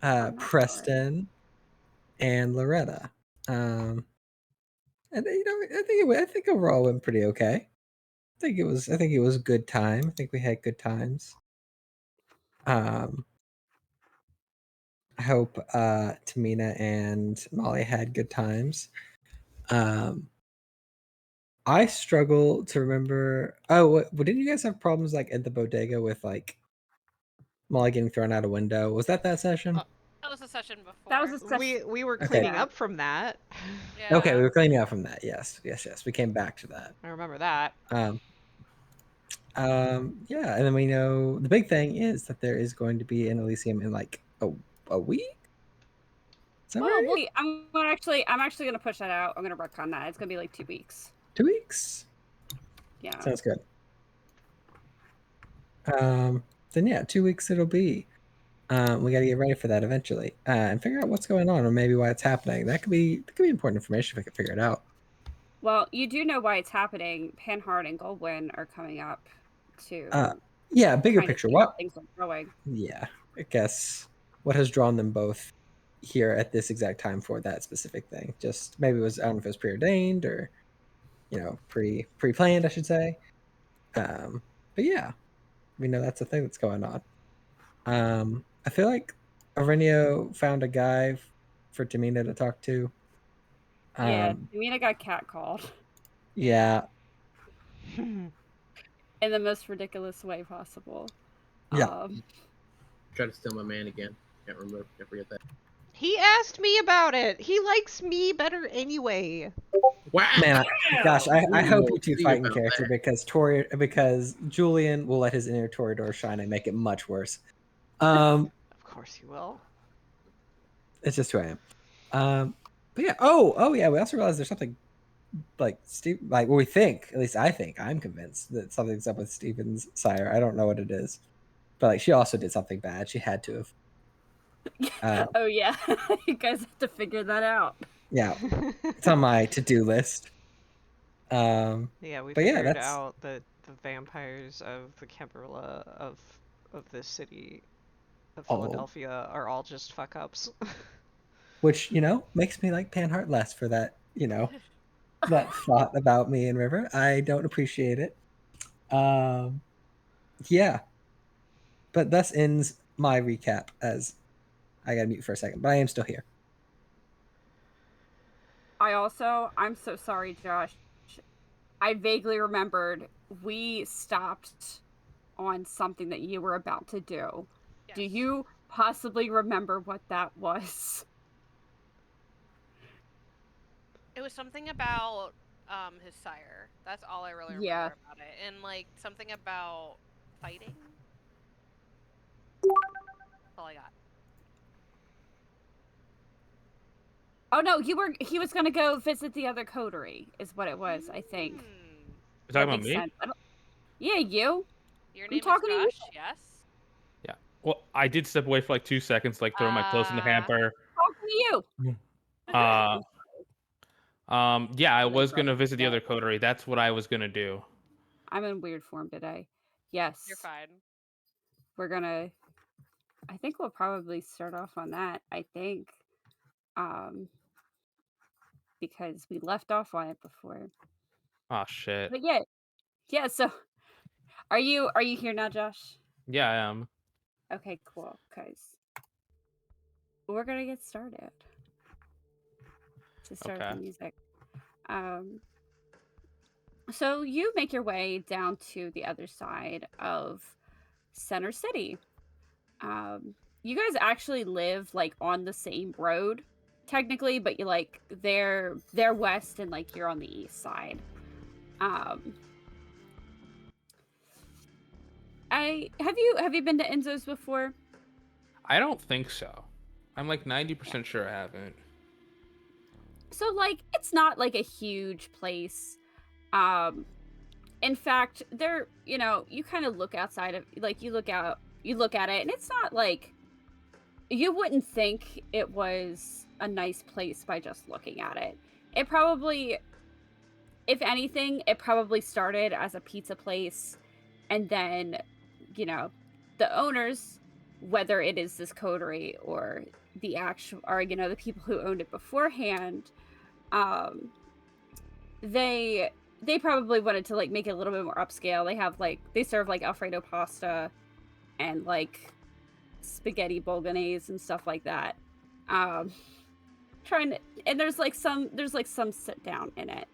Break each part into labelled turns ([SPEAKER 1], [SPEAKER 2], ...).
[SPEAKER 1] I'm not sure.
[SPEAKER 2] Preston, and Loretta. And I think overall it went pretty okay. I think it was a good time. I think we had good times. Um, I hope Tamina and Molly had good times. Um, I struggle to remember. Oh, didn't you guys have problems like at the bodega with like Molly getting thrown out a window? Was that session?
[SPEAKER 3] Uh,
[SPEAKER 4] That was a session
[SPEAKER 3] that was
[SPEAKER 4] before.
[SPEAKER 3] a session.
[SPEAKER 1] We were
[SPEAKER 2] Okay.
[SPEAKER 1] cleaning
[SPEAKER 3] Yeah.
[SPEAKER 1] up from that.
[SPEAKER 2] Okay, we
[SPEAKER 4] Yeah.
[SPEAKER 2] were cleaning out from that. Yes, yes, yes. We came back to that.
[SPEAKER 1] I remember that.
[SPEAKER 2] Um, yeah, and then we know the big thing is that there is going to be an Elysium in like a week. Is that
[SPEAKER 3] Well,
[SPEAKER 2] right?
[SPEAKER 3] we'll see. I'm actually gonna push that out. I'm gonna work on that. It's gonna be like 2 weeks.
[SPEAKER 2] 2 weeks.
[SPEAKER 3] Yeah.
[SPEAKER 2] Sounds good. Then yeah, 2 weeks it'll be. We got to get ready for that eventually, and figure out what's going on or maybe why it's happening. That could be important information if we can figure it out.
[SPEAKER 3] Well, you do know why it's happening. Panhard and Goldwyn are coming up
[SPEAKER 2] Uh,
[SPEAKER 3] to
[SPEAKER 2] yeah, bigger
[SPEAKER 3] kind of
[SPEAKER 2] picture.
[SPEAKER 3] see how
[SPEAKER 2] What?
[SPEAKER 3] things are going.
[SPEAKER 2] Yeah, I guess what has drawn them both here at this exact time for that specific thing. Just maybe it was, I don't know if it was preordained or pre-planned, I should say. But yeah, we know that's the thing that's going on. I feel like Aurelio found a guy for Tamina to talk to.
[SPEAKER 3] Yeah,
[SPEAKER 2] Um,
[SPEAKER 3] Tamina got catcalled
[SPEAKER 2] yeah,
[SPEAKER 3] in the most ridiculous way possible.
[SPEAKER 2] yeah.
[SPEAKER 5] Try to steal my man again. Can't forget that.
[SPEAKER 1] He asked me about it. He likes me better anyway.
[SPEAKER 5] Wow.
[SPEAKER 2] Man, gosh, I hope you two
[SPEAKER 5] See
[SPEAKER 2] fight in
[SPEAKER 5] about
[SPEAKER 2] character
[SPEAKER 5] that.
[SPEAKER 2] because Julian will let his inner Toreador shine and make it much worse.
[SPEAKER 1] Of course you will.
[SPEAKER 2] It's just who I am. But yeah. Oh yeah. We also realized there's something like Steve, like we think. At least I think. I'm convinced that something's up with Steven's sire. I don't know what it is, but like she also did something bad. She had to have.
[SPEAKER 3] Oh yeah, you guys have to figure that out.
[SPEAKER 2] Yeah, it's on my to-do list.
[SPEAKER 1] Yeah, we
[SPEAKER 2] But yeah,
[SPEAKER 1] figured
[SPEAKER 2] that's
[SPEAKER 1] out that the vampires of the Camarilla of this city of
[SPEAKER 2] all.
[SPEAKER 1] Philadelphia are all just fuck ups.
[SPEAKER 2] Which makes me like Panhard less for that. That thought about me and River. I don't appreciate it. Yeah, but thus ends my recap. As I gotta mute for a second, but I am still here.
[SPEAKER 3] I'm so sorry, Josh. I vaguely remembered we stopped on something that you were about to do.
[SPEAKER 4] Yes.
[SPEAKER 3] Do you possibly remember what that was?
[SPEAKER 4] It was something about his sire. That's all I really remember
[SPEAKER 3] Yeah.
[SPEAKER 4] about it. And like something about fighting. That's all I got.
[SPEAKER 3] Oh no, he was gonna go visit the other coterie, is what it was, I think.
[SPEAKER 4] Hmm.
[SPEAKER 6] You
[SPEAKER 3] That
[SPEAKER 6] talking about
[SPEAKER 3] makes
[SPEAKER 6] me?
[SPEAKER 3] sense. Yeah, you.
[SPEAKER 4] Your
[SPEAKER 3] I'm
[SPEAKER 4] name is
[SPEAKER 3] talking to you.
[SPEAKER 4] Josh, yes?
[SPEAKER 6] Yeah. Well, I did step away for like 2 seconds, like throw my clothes in the hamper.
[SPEAKER 3] Talking to you.
[SPEAKER 6] Uh, yeah, I
[SPEAKER 3] Really
[SPEAKER 6] was
[SPEAKER 3] sorry
[SPEAKER 6] gonna
[SPEAKER 3] about
[SPEAKER 6] visit the
[SPEAKER 3] that.
[SPEAKER 6] other coterie. That's what I was gonna do.
[SPEAKER 3] I'm in weird form today. Yes.
[SPEAKER 4] You're fine.
[SPEAKER 3] We're gonna I think we'll probably start off on that, I think. Um because we left off on it before.
[SPEAKER 6] Oh shit.
[SPEAKER 3] But yeah. Yeah, so are you here now, Josh?
[SPEAKER 6] Yeah, I am.
[SPEAKER 3] Okay, cool. Cause we're gonna get started. To start
[SPEAKER 6] Okay.
[SPEAKER 3] the music. Um so you make your way down to the other side of Center City. You guys actually live like on the same road technically, but you like they're west and like you're on the east side. Um I have you been to Enzo's before?
[SPEAKER 6] I don't think so. I'm like 90% sure I haven't.
[SPEAKER 3] So like it's not like a huge place. Um in fact, there, you kind of look outside of like you look at it and it's not like you wouldn't think it was a nice place by just looking at it. It probably, if anything, it probably started as a pizza place and then, you know, the owners whether it is this coterie or the actual, or the people who owned it beforehand, they probably wanted to like make it a little bit more upscale. They have they serve like Alfredo pasta and like spaghetti bolognese and stuff like that. And there's some sit down in it.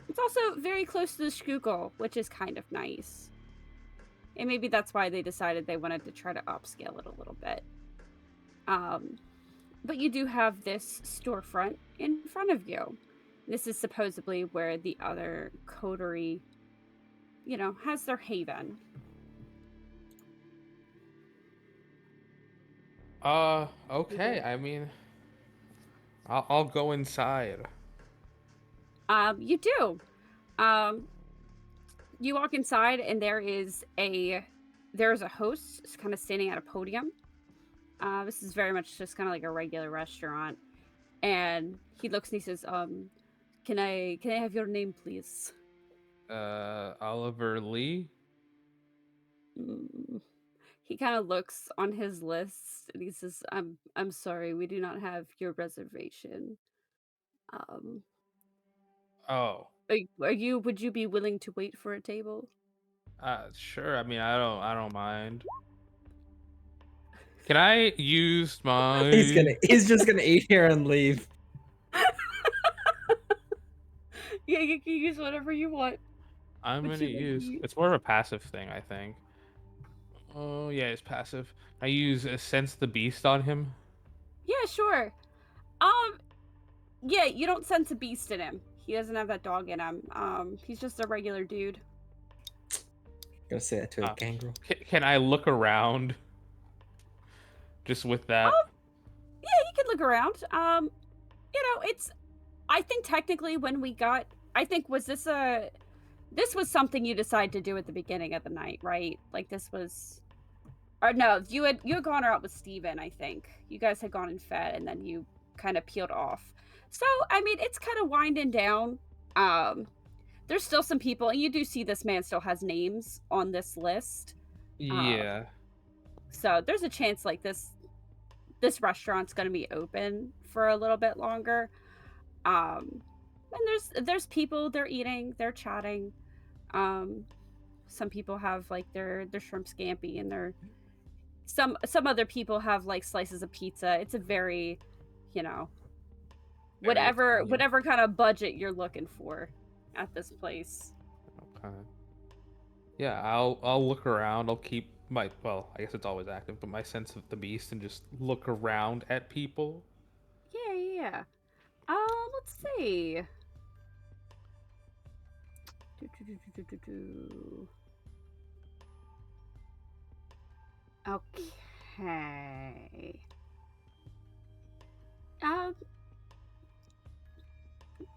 [SPEAKER 3] It's also very close to the Schuylkill, which is kind of nice. And maybe that's why they decided they wanted to try to upscale it a little bit. But you do have this storefront in front of you. This is supposedly where the other coterie, has their haven.
[SPEAKER 6] Okay. I mean, I'll go inside.
[SPEAKER 3] You do. You walk inside, and there's a host kind of standing at a podium. This is very much just kind of like a regular restaurant, and he looks and he says, "Can I have your name, please?"
[SPEAKER 6] Oliver Lee.
[SPEAKER 3] He kind of looks on his list, and he says, "I'm sorry, we do not have your reservation."
[SPEAKER 6] Oh.
[SPEAKER 3] Would you be willing to wait for a table?
[SPEAKER 6] Sure. I mean, I don't mind. Can I use my?
[SPEAKER 2] He's just gonna eat here and leave.
[SPEAKER 3] Yeah, you can use whatever you want.
[SPEAKER 6] I'm
[SPEAKER 3] What
[SPEAKER 6] gonna
[SPEAKER 3] you
[SPEAKER 6] use.
[SPEAKER 3] use?
[SPEAKER 6] It's more of a passive thing, I think. Oh yeah, it's passive. I use sense the beast on him.
[SPEAKER 3] Yeah, sure. Yeah, you don't sense a beast in him. He doesn't have that dog in him. He's just a regular dude.
[SPEAKER 2] Gotta say that to a gangrel.
[SPEAKER 6] Can I look around? Just with that.
[SPEAKER 3] Yeah, you can look around. It's. I think technically when we got, this was something you decided to do at the beginning of the night, right? Like this was, or no, you had gone out with Steven, I think. You guys had gone and fed, and then you kind of peeled off. So, I mean, it's kind of winding down. There's still some people, and you do see this man still has names on this list.
[SPEAKER 6] Yeah.
[SPEAKER 3] So there's a chance like this restaurant's going to be open for a little bit longer. And there's people, they're eating, they're chatting. Some people have like their shrimp scampi, and some other people have like slices of pizza. It's a very, whatever kind of budget you're looking for at this place.
[SPEAKER 6] Okay. Yeah, I'll look around. I'll keep I guess it's always active, but my sense of the beast, and just look around at people.
[SPEAKER 3] Yeah. Let's see. Okay.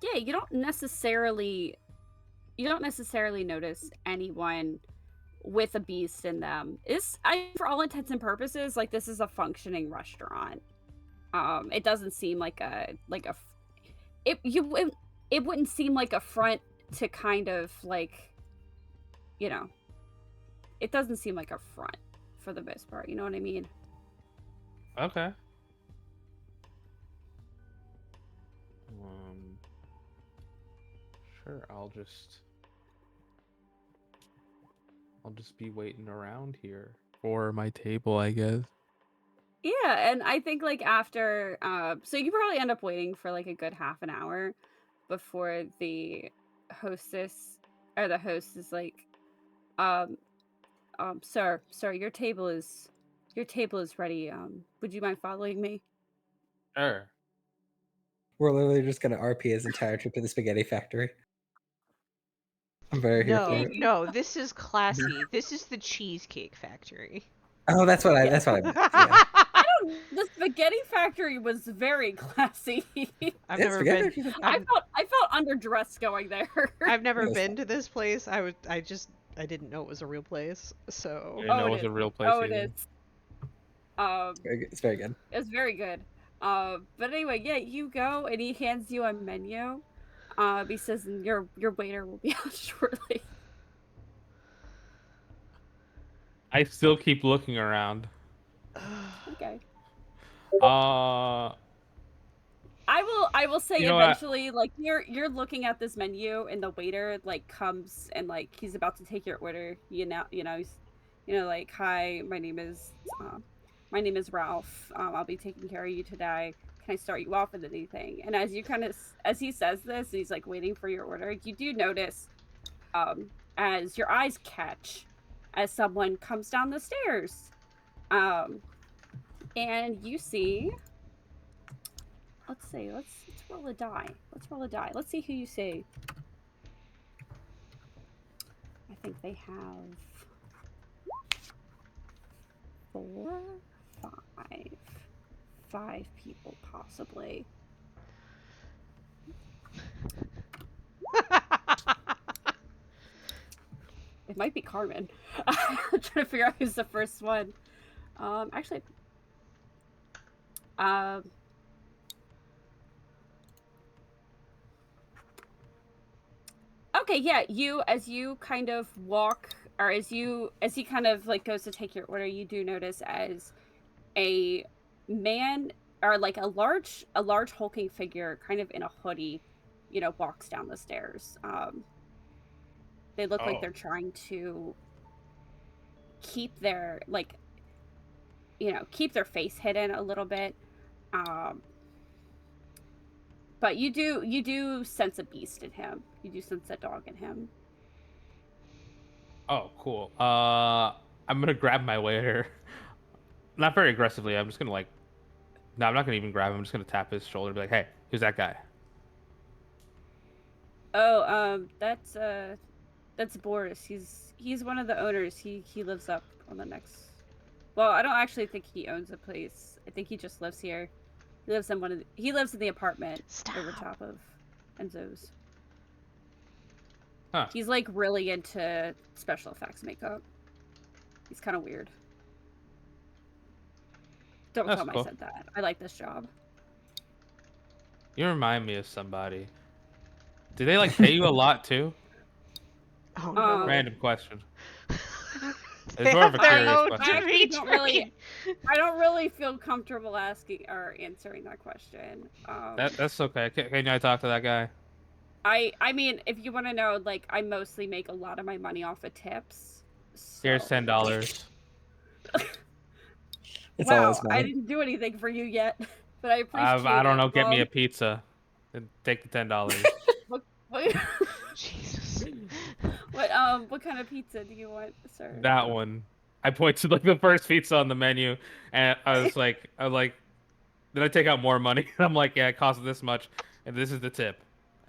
[SPEAKER 3] Yeah, you don't necessarily notice anyone with a beast in them. For all intents and purposes, like this is a functioning restaurant. It doesn't seem like it wouldn't seem like a front to kind of like, it doesn't seem like a front for the most part. You know what I mean?
[SPEAKER 6] Okay. Sure, I'll just be waiting around here for my table, I guess.
[SPEAKER 3] Yeah, and I think like after, so you probably end up waiting for like a good half an hour before the hostess or the host is like, sir, your table is ready. Would you mind following me?
[SPEAKER 6] Sure.
[SPEAKER 2] We're literally just gonna RP his entire trip to the spaghetti factory. I'm very here for it.
[SPEAKER 1] No, this is classy. This is the Cheesecake Factory.
[SPEAKER 2] Oh, that's what I meant. Yeah.
[SPEAKER 3] The spaghetti factory was very classy.
[SPEAKER 1] I've never been.
[SPEAKER 3] I felt underdressed going there.
[SPEAKER 1] I've never been to this place. I didn't know it was a real place. So
[SPEAKER 6] I didn't know it was a real place.
[SPEAKER 3] It is.
[SPEAKER 2] It's very good.
[SPEAKER 3] It's very good. But anyway, yeah, you go and he hands you a menu. He says your waiter will be out shortly.
[SPEAKER 6] I still keep looking around.
[SPEAKER 3] Okay. I will say
[SPEAKER 6] You know what?
[SPEAKER 3] eventually, like you're looking at this menu and the waiter like comes and like he's about to take your order. He's like, hi, my name is Ralph. I'll be taking care of you today. Can I start you off with anything? And as you as he says this, he's like waiting for your order. You do notice, as your eyes catch, as someone comes down the stairs, and you see. Let's see. Let's roll a die. Let's roll a die. Let's see who you see. I think they have 4, 5 people possibly. It might be Carmen. I'm trying to figure out who's the first one. Actually, okay, yeah, as you kind of walk, or as he kind of like goes to take your order, you do notice as a man, or like a large hulking figure kind of in a hoodie, walks down the stairs. They look like they're trying to keep their keep their face hidden a little bit. But you do sense a beast in him. You do sense a dog in him.
[SPEAKER 6] Oh, cool. I'm gonna grab my waiter. Not very aggressively. I'm just gonna like. No, I'm not gonna even grab him. I'm just gonna tap his shoulder, and be like, "Hey, who's that guy?"
[SPEAKER 3] Oh, that's Boris. He's one of the owners. He lives up on the next. Well, I don't actually think he owns a place. I think he just lives here. He lives in the apartment over top of Enzo's.
[SPEAKER 6] Huh.
[SPEAKER 3] He's like really into special effects makeup. He's kind of weird. Don't
[SPEAKER 6] That's
[SPEAKER 3] tell him
[SPEAKER 6] cool.
[SPEAKER 3] I said that. I like this job.
[SPEAKER 6] You remind me of somebody. Do they like pay you a lot too?
[SPEAKER 1] Oh no.
[SPEAKER 6] Random question.
[SPEAKER 1] They
[SPEAKER 6] It's more of a
[SPEAKER 1] have their
[SPEAKER 6] curious
[SPEAKER 1] own
[SPEAKER 6] question.
[SPEAKER 3] I actually don't
[SPEAKER 1] Dimitri.
[SPEAKER 3] I don't really feel comfortable asking or answering that question.
[SPEAKER 6] That's okay. Can I talk to that guy?
[SPEAKER 3] I mean, if you want to know, like, I mostly make a lot of my money off of tips.
[SPEAKER 6] Here's
[SPEAKER 3] so-
[SPEAKER 6] $10.
[SPEAKER 2] It's all
[SPEAKER 3] Wow,
[SPEAKER 2] his
[SPEAKER 3] I
[SPEAKER 2] money.
[SPEAKER 3] didn't do anything for you yet, but I appreciate
[SPEAKER 6] I don't
[SPEAKER 3] it.
[SPEAKER 6] know. Get me a pizza. And take the $10.
[SPEAKER 3] What,
[SPEAKER 1] Jesus.
[SPEAKER 3] what kind of pizza do you want, sir?
[SPEAKER 6] That one. I point to like the first pizza on the menu, and I was like, then I take out more money. I'm like, yeah, it costs this much, and this is the tip.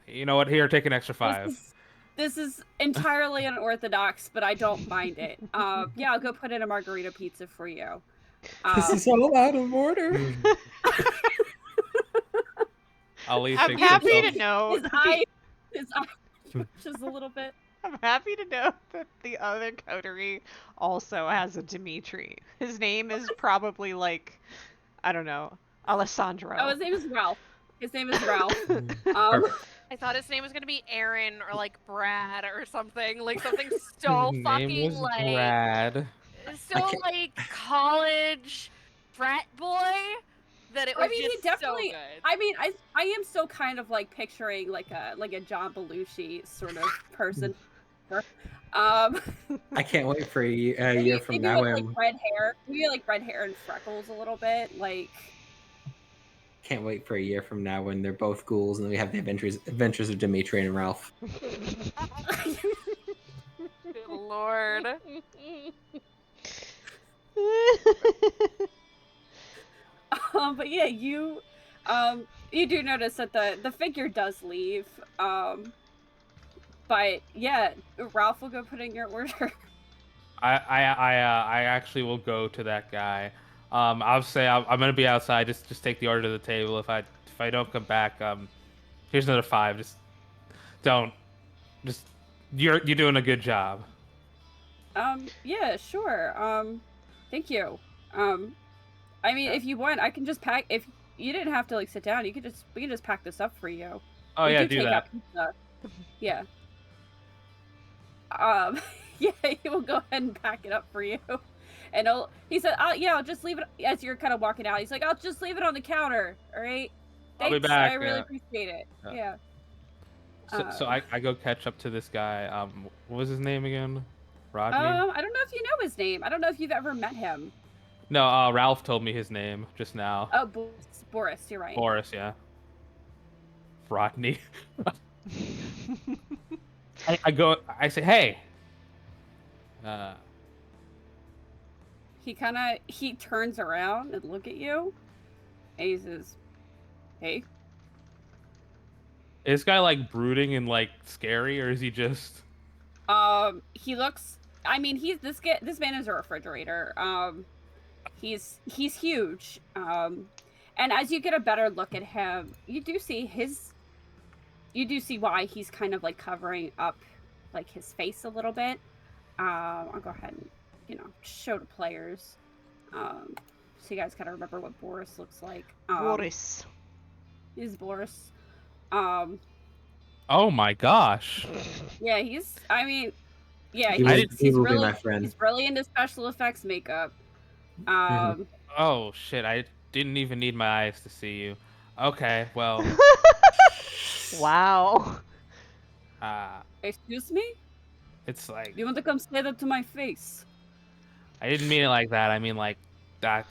[SPEAKER 6] You know what? Here, take an extra 5.
[SPEAKER 3] This is entirely unorthodox, but I don't mind it. Yeah, I'll go put in a margarita pizza for you.
[SPEAKER 2] This is all out of order.
[SPEAKER 6] Ali
[SPEAKER 1] I'm
[SPEAKER 6] thinks
[SPEAKER 1] happy
[SPEAKER 6] himself-
[SPEAKER 1] to know.
[SPEAKER 3] His eye twitches a little bit.
[SPEAKER 1] I'm happy to know that the other coterie also has a Dimitri. His name is probably like, I don't know, Alessandro.
[SPEAKER 3] Oh, his name is Ralph. His name is Ralph.
[SPEAKER 4] I thought his name was gonna be Aaron or like Brad or something. Like something so
[SPEAKER 6] His
[SPEAKER 4] fucking
[SPEAKER 6] name was
[SPEAKER 4] like
[SPEAKER 6] Brad.
[SPEAKER 4] so like college frat boy that it was
[SPEAKER 3] I mean, he
[SPEAKER 4] just
[SPEAKER 3] definitely.
[SPEAKER 4] so good.
[SPEAKER 3] I mean, I am still kind of like picturing like a John Belushi sort of person.
[SPEAKER 2] I can't wait for a year from now.
[SPEAKER 3] With, like red hair, maybe like red hair and freckles a little bit, like.
[SPEAKER 2] Can't wait for a year from now when they're both ghouls and we have the adventures of Dimitri and Ralph.
[SPEAKER 4] Good lord.
[SPEAKER 3] But yeah, you do notice that the figure does leave. But yeah, Ralph will go put in your order.
[SPEAKER 6] I actually will go to that guy. I'll say I'm gonna be outside. Just take the order to the table. If I don't come back, here's another 5. Just don't. Just you're doing a good job.
[SPEAKER 3] Yeah, sure. Thank you. I mean, if you want, I can just pack. If you didn't have to like sit down, we can just pack this up for you.
[SPEAKER 6] Oh
[SPEAKER 3] We
[SPEAKER 6] yeah,
[SPEAKER 3] do
[SPEAKER 6] do
[SPEAKER 3] take
[SPEAKER 6] that.
[SPEAKER 3] out pizza. Yeah. Yeah, he will go ahead and pack it up for you. And he said, yeah, I'll just leave it, as you're kind of walking out, he's like, I'll just leave it on the counter, all right?
[SPEAKER 6] I'll be
[SPEAKER 3] Thanks,
[SPEAKER 6] back,
[SPEAKER 3] I really
[SPEAKER 6] yeah.
[SPEAKER 3] appreciate it.
[SPEAKER 6] Yeah.
[SPEAKER 3] Yeah.
[SPEAKER 6] So I go catch up to this guy. What was his name again? Rodney?
[SPEAKER 3] I don't know if you know his name. I don't know if you've ever met him.
[SPEAKER 6] No, Ralph told me his name just now.
[SPEAKER 3] Oh, Boris, you're right.
[SPEAKER 6] Boris, yeah. Rodney. I say, hey.
[SPEAKER 3] He turns around and look at you, and he says, hey.
[SPEAKER 6] Is this guy like brooding and like scary, or is he just?
[SPEAKER 3] He looks. I mean, this man is a refrigerator. He's huge. And as you get a better look at him, you do see why he's kind of like covering up like his face a little bit. I'll go ahead and show the players. So you guys gotta remember what Boris looks like.
[SPEAKER 1] Boris.
[SPEAKER 3] He's Boris.
[SPEAKER 6] Oh my gosh.
[SPEAKER 3] Yeah, he's
[SPEAKER 2] He
[SPEAKER 3] he's
[SPEAKER 2] will be
[SPEAKER 3] really
[SPEAKER 2] my friend.
[SPEAKER 3] he's really into special effects makeup.
[SPEAKER 6] Oh shit! I didn't even need my eyes to see you. Okay, well.
[SPEAKER 1] Wow.
[SPEAKER 3] Excuse me?
[SPEAKER 6] It's like
[SPEAKER 3] You want to come say that to my face?
[SPEAKER 6] I didn't mean it like that. I mean like that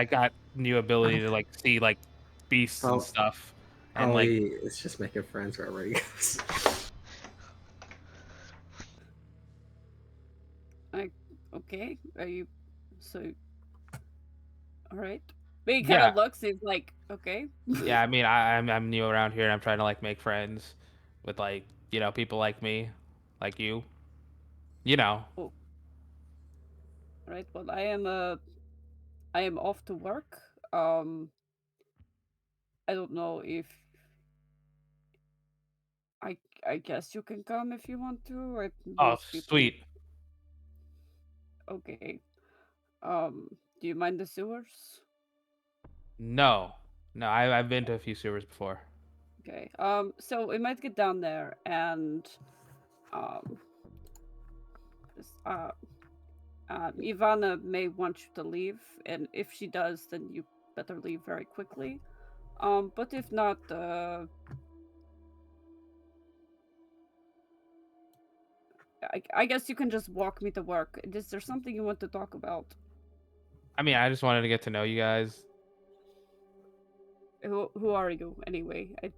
[SPEAKER 6] got new ability to like see like beasts
[SPEAKER 5] Oh.
[SPEAKER 6] and stuff. And like
[SPEAKER 5] it's just making friends wherever he goes.
[SPEAKER 3] Okay, are you so? All right. But he kind of looks. He's like, okay.
[SPEAKER 6] yeah, I mean I'm new around here and I'm trying to like make friends with like people like me, like you.
[SPEAKER 3] All right. Well, I am off to work. I don't know if I guess you can come if you want to.
[SPEAKER 6] Oh,
[SPEAKER 3] Most people-
[SPEAKER 6] sweet.
[SPEAKER 3] Okay. Do you mind the sewers?
[SPEAKER 6] No, I've been to a few sewers before.
[SPEAKER 3] Okay. So we might get down there and just, Ivana may want you to leave, and if she does, then you better leave very quickly. But if not, I guess you can just walk me to work. Is there something you want to talk about?
[SPEAKER 6] I mean, I just wanted to get to know you guys.
[SPEAKER 3] Who are you anyway? I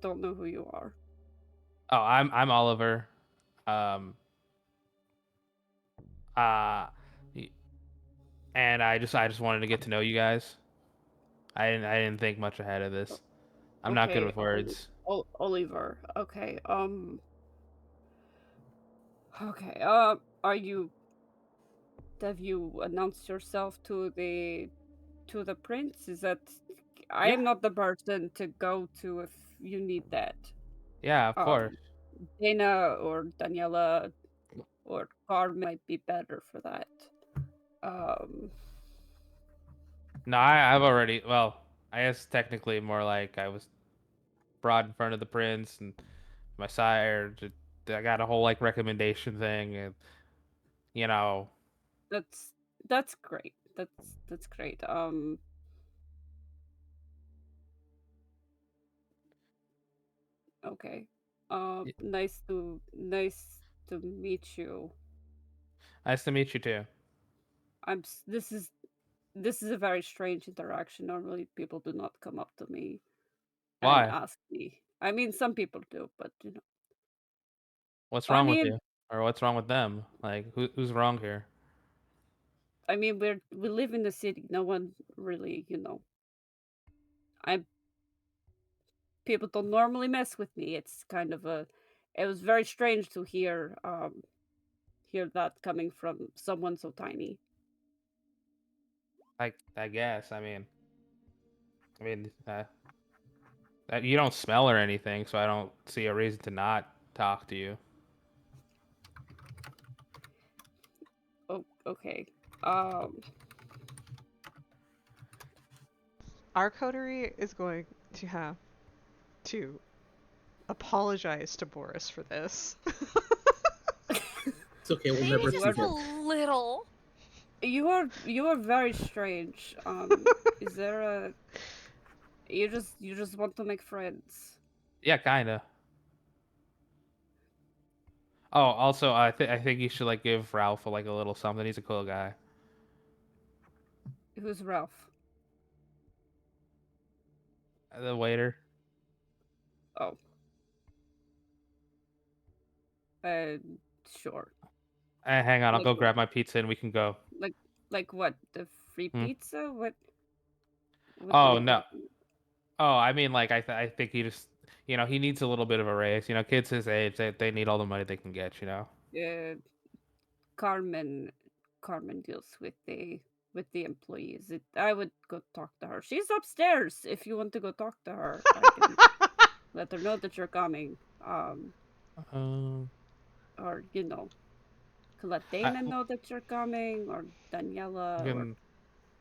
[SPEAKER 3] don't know who you are.
[SPEAKER 6] Oh, I'm Oliver. And I just wanted to get to know you guys. I didn't think much ahead of this. I'm not good
[SPEAKER 3] Okay,
[SPEAKER 6] with words.
[SPEAKER 3] Oliver. Okay. Okay. Have you announced yourself to the prince? Is that I am not the person to go to if you need that.
[SPEAKER 6] Yeah, of course.
[SPEAKER 3] Dana or Daniela or Carmen might be better for that.
[SPEAKER 6] No, I've already. Well, I guess technically more like I was brought in front of the prince and my sire. I got a whole like recommendation thing, and
[SPEAKER 3] That's great. That's great. Okay. Nice to meet you.
[SPEAKER 6] Nice to meet you too.
[SPEAKER 3] This is a very strange interaction. Normally people do not come up to me
[SPEAKER 6] Why?
[SPEAKER 3] and ask me. I mean, some people do, but
[SPEAKER 6] What's
[SPEAKER 3] I
[SPEAKER 6] wrong with
[SPEAKER 3] mean-
[SPEAKER 6] you, or what's wrong with them? Like, who's wrong here?
[SPEAKER 3] I mean, we live in the city. No one really, people don't normally mess with me. It's kind of it was very strange to hear that coming from someone so tiny.
[SPEAKER 6] I guess. You don't smell or anything, so I don't see a reason to not talk to you.
[SPEAKER 3] Oh, okay.
[SPEAKER 1] Our coterie is going to have to apologize to Boris for this.
[SPEAKER 5] It's okay. We'll
[SPEAKER 4] Maybe
[SPEAKER 5] never
[SPEAKER 4] just
[SPEAKER 5] see
[SPEAKER 4] a
[SPEAKER 5] him.
[SPEAKER 4] little.
[SPEAKER 3] You are very strange. Is there a you just want to make friends?
[SPEAKER 6] Yeah, kinda. Oh, also, I think you should like give Ralph like a little something. He's a cool guy.
[SPEAKER 3] Who's Ralph?
[SPEAKER 6] The waiter.
[SPEAKER 3] Oh. Sure.
[SPEAKER 6] Hang on, I'll
[SPEAKER 3] Like
[SPEAKER 6] go grab my pizza and we can go.
[SPEAKER 3] like what? The free
[SPEAKER 6] Hmm?
[SPEAKER 3] pizza? What are
[SPEAKER 6] Oh
[SPEAKER 3] you
[SPEAKER 6] no.
[SPEAKER 3] talking?
[SPEAKER 6] Oh, I mean, like I think he just, he needs a little bit of a raise. Kids his age, they need all the money they can get.
[SPEAKER 3] Carmen deals with the employees. I would go talk to her. She's upstairs if you want to go talk to her. I can let her know that you're coming.
[SPEAKER 6] Um,
[SPEAKER 3] Or let
[SPEAKER 6] I,
[SPEAKER 3] Dana know that you're coming, or Daniela, or
[SPEAKER 6] can,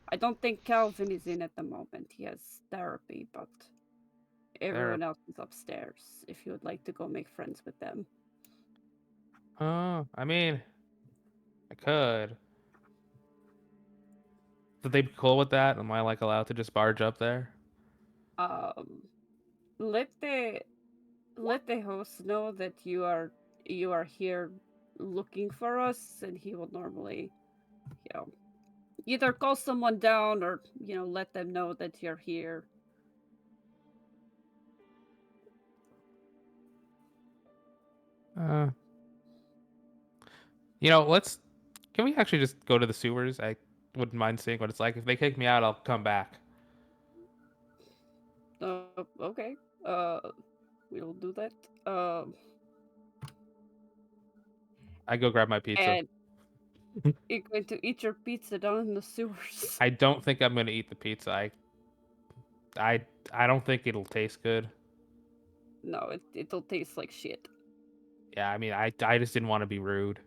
[SPEAKER 3] I don't think Calvin is in at the moment. He has therapy, but
[SPEAKER 6] there.
[SPEAKER 3] everyone else is upstairs if you would like to go make friends with them.
[SPEAKER 6] I mean, I could. Would they be cool with that? Am I like allowed to just barge up there?
[SPEAKER 3] Um, let the host know that you are here looking for us, and he will normally, you know, either call someone down or let them know that you're here.
[SPEAKER 6] Uh, let's. Can we actually just go to the sewers? I wouldn't mind seeing what it's like. If they kick me out, I'll come back.
[SPEAKER 3] Okay. We'll do that.
[SPEAKER 6] I go grab my pizza.
[SPEAKER 3] And you're going to eat your pizza down in the sewers.
[SPEAKER 6] I don't think I'm gonna eat the pizza. I, I don't think it'll taste good.
[SPEAKER 3] No, it'll taste like shit.
[SPEAKER 6] Yeah, I mean, I just didn't want to be rude.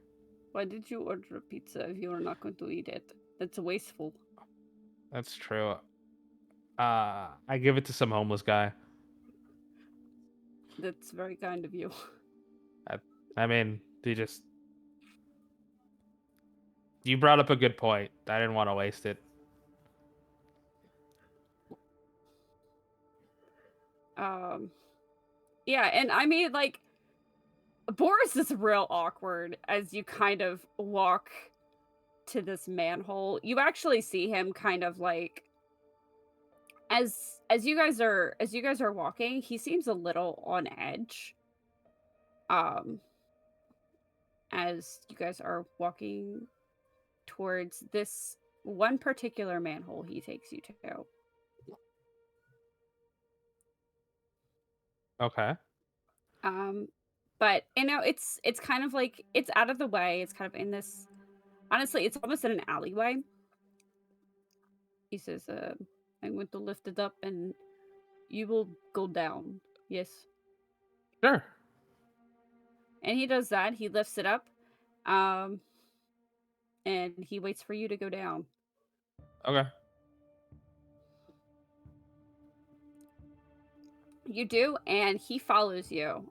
[SPEAKER 3] Why did you order a pizza if you were not going to eat it? That's wasteful.
[SPEAKER 6] That's true. I give it to some homeless guy.
[SPEAKER 3] That's very kind of you.
[SPEAKER 6] I mean, you brought up a good point. I didn't want to waste it.
[SPEAKER 3] Yeah, and I mean, like, Boris is real awkward as you kind of walk to this manhole. You actually see him kind of like as you guys are walking, he seems a little on edge. Um as you guys are walking towards this one particular manhole he takes you to.
[SPEAKER 6] Okay.
[SPEAKER 3] But it's kind of like it's out of the way. It's kind of in this, honestly, it's almost in an alleyway. He says, I'm going to lift it up and you will go down. Yes.
[SPEAKER 6] Sure.
[SPEAKER 3] And he does that. He lifts it up. And he waits for you to go down.
[SPEAKER 6] Okay.
[SPEAKER 3] You do, and he follows you.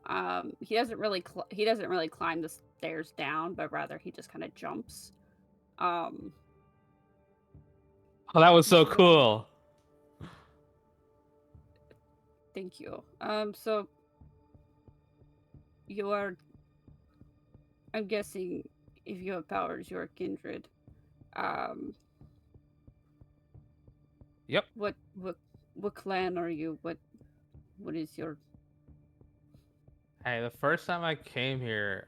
[SPEAKER 3] He doesn't really climb the stairs down, but rather he just kind of jumps.
[SPEAKER 6] Oh, that was so cool.
[SPEAKER 3] Thank you. So you are, I'm guessing, if you have powers, you're a kindred.
[SPEAKER 6] Yep.
[SPEAKER 3] What clan are you? What is your?
[SPEAKER 6] Hey, the first time I came here,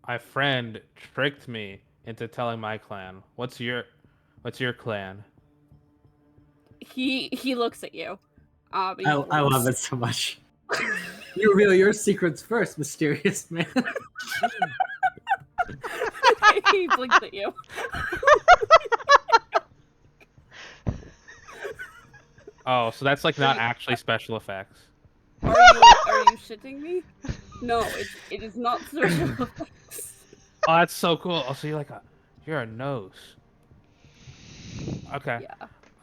[SPEAKER 6] my friend tricked me into telling my clan. What's your clan?
[SPEAKER 3] He looks at you.
[SPEAKER 5] I love it so much. You reveal your secrets first, mysterious man.
[SPEAKER 3] He blinks at you.
[SPEAKER 6] Oh, so that's like not actually special effects.
[SPEAKER 3] Are you shitting me? No, it is not special effects.
[SPEAKER 6] Oh, that's so cool. Oh, so you're a nose. Okay.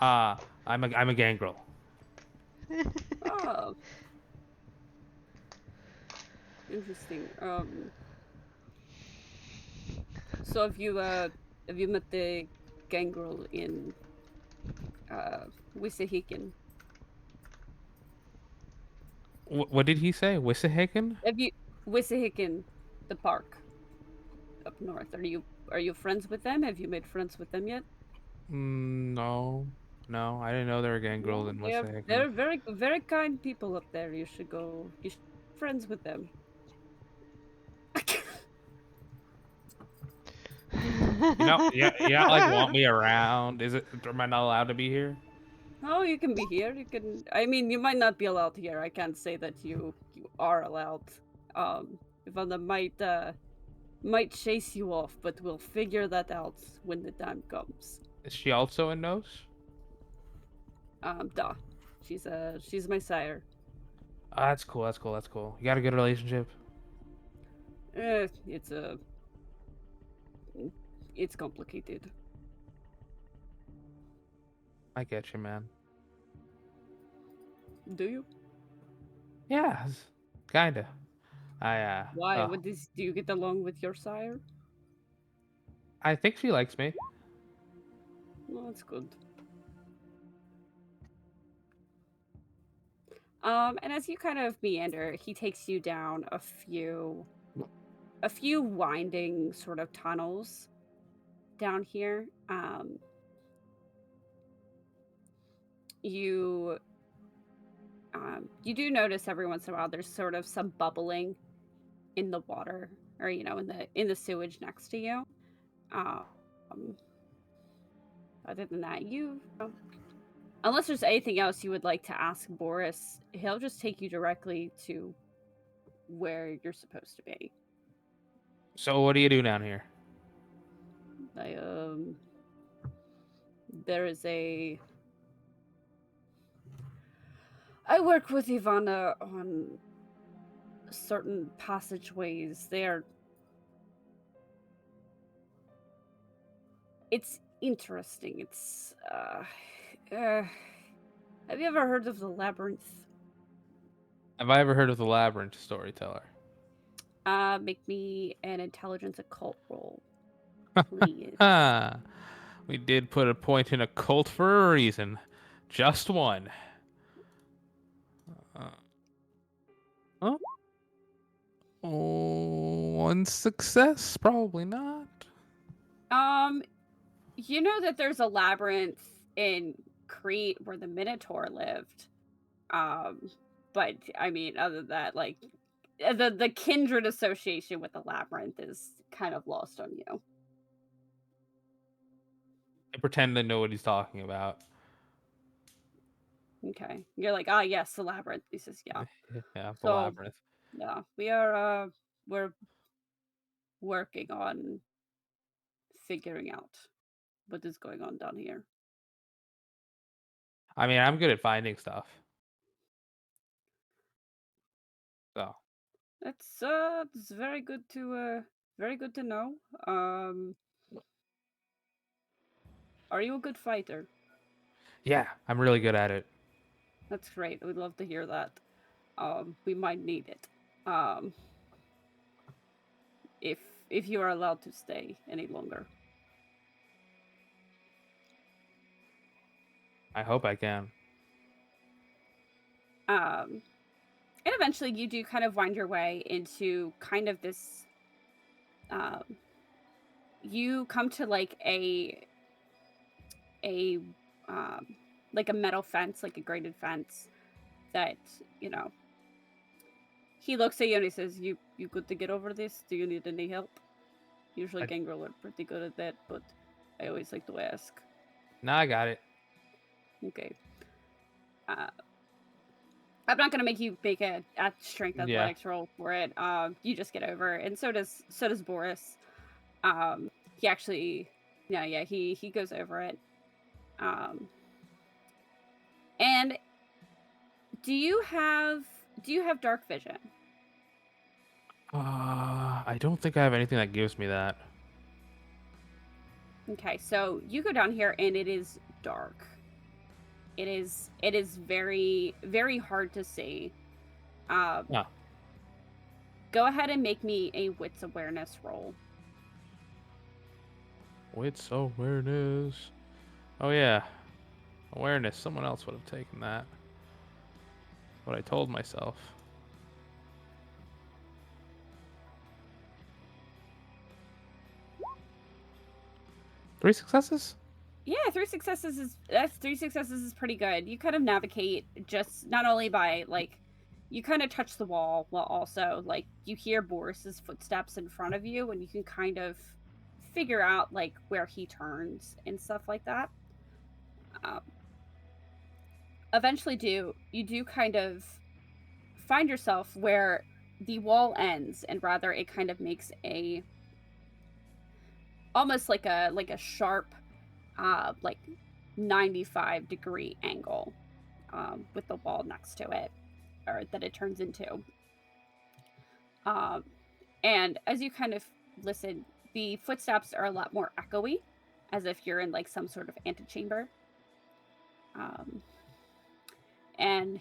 [SPEAKER 3] Yeah.
[SPEAKER 6] I'm a gangrel.
[SPEAKER 3] Oh. Interesting. So have you met the gangrel in Wissahickon.
[SPEAKER 6] What did he say? Wissahickon?
[SPEAKER 3] Have you Wissahickon, the park up north? Are you friends with them? Have you made friends with them yet?
[SPEAKER 6] No. No, I didn't know there were gangrels in Wissahickon.
[SPEAKER 3] They're very very kind people up there. You should go. You should be friends with them.
[SPEAKER 6] You know, yeah, like want me around? Am I not allowed to be here?
[SPEAKER 3] Oh, you can be here. You can. I mean, you might not be allowed here. I can't say that you are allowed. Ivana might chase you off, but we'll figure that out when the time comes.
[SPEAKER 6] Is she also in Nos?
[SPEAKER 3] Duh. She's my sire.
[SPEAKER 6] Ah, that's cool. That's cool. That's cool. You got a good relationship.
[SPEAKER 3] It's complicated.
[SPEAKER 6] I get you, man.
[SPEAKER 3] Do you?
[SPEAKER 6] Yeah, kinda.
[SPEAKER 3] Why?
[SPEAKER 6] Oh,
[SPEAKER 3] Do you get along with your sire?
[SPEAKER 6] I think she likes me.
[SPEAKER 3] Well, that's good. And as you kind of meander, he takes you down a few winding sort of tunnels down here. You do notice every once in a while there's sort of some bubbling in the water, or in the sewage next to you. Other than that, unless there's anything else you would like to ask Boris, he'll just take you directly to where you're supposed to be.
[SPEAKER 6] So what do you do down here?
[SPEAKER 3] There is I work with Ivana on certain passageways. It's interesting. It's have you ever heard of the labyrinth?
[SPEAKER 6] Have I ever heard of the Labyrinth Storyteller?
[SPEAKER 3] Make me an intelligence occult roll, please.
[SPEAKER 6] We did put a point in a cult for a reason. Just one. Oh. One success? Probably not.
[SPEAKER 3] You know that there's a labyrinth in Crete where the Minotaur lived. But I mean, other than that, like the kindred association with the labyrinth is kind of lost on you.
[SPEAKER 6] I pretend to know what he's talking about.
[SPEAKER 3] Okay, you're like, ah, yes, the labyrinth. He says, yeah.
[SPEAKER 6] Yeah, the
[SPEAKER 3] So,
[SPEAKER 6] Labyrinth.
[SPEAKER 3] yeah, we're working on figuring out what is going on down here.
[SPEAKER 6] I mean, I'm good at finding stuff. So.
[SPEAKER 3] It's very good to know. Are you a good fighter?
[SPEAKER 6] Yeah, I'm really good at it.
[SPEAKER 3] That's great. We'd love to hear that. We might need it. If you are allowed to stay any longer.
[SPEAKER 6] I hope I can.
[SPEAKER 3] And eventually you do kind of wind your way into kind of this, you come to like a metal fence, like a grated fence that, he looks at you and he says, you good to get over this? Do you need any help? Usually Gangrel are pretty good at that, but I always like to ask.
[SPEAKER 6] No, I got it.
[SPEAKER 3] Okay. I'm not gonna make you make a strength athletics roll for it. You just get over it, and so does Boris. He actually, he goes over it. And do you have dark vision?
[SPEAKER 6] I don't think I have anything that gives me that.
[SPEAKER 3] Okay, so you go down here and it is dark. It is very, very hard to see. Go ahead and make me a wits awareness roll.
[SPEAKER 6] Wits awareness. Oh yeah, awareness. Someone else would have taken that. What I told myself. Three successes?
[SPEAKER 3] Yeah, 3 successes is pretty good. You kind of navigate just not only by like you kind of touch the wall, while also like you hear Boris's footsteps in front of you, and you can kind of figure out like where he turns and stuff like that. Um, eventually, you do kind of find yourself where the wall ends, and rather it kind of makes a almost like a sharp, like 95-degree angle, with the wall next to it, or that it turns into. Um, and as you kind of listen, the footsteps are a lot more echoey, as if you're in like some sort of antechamber. Um, and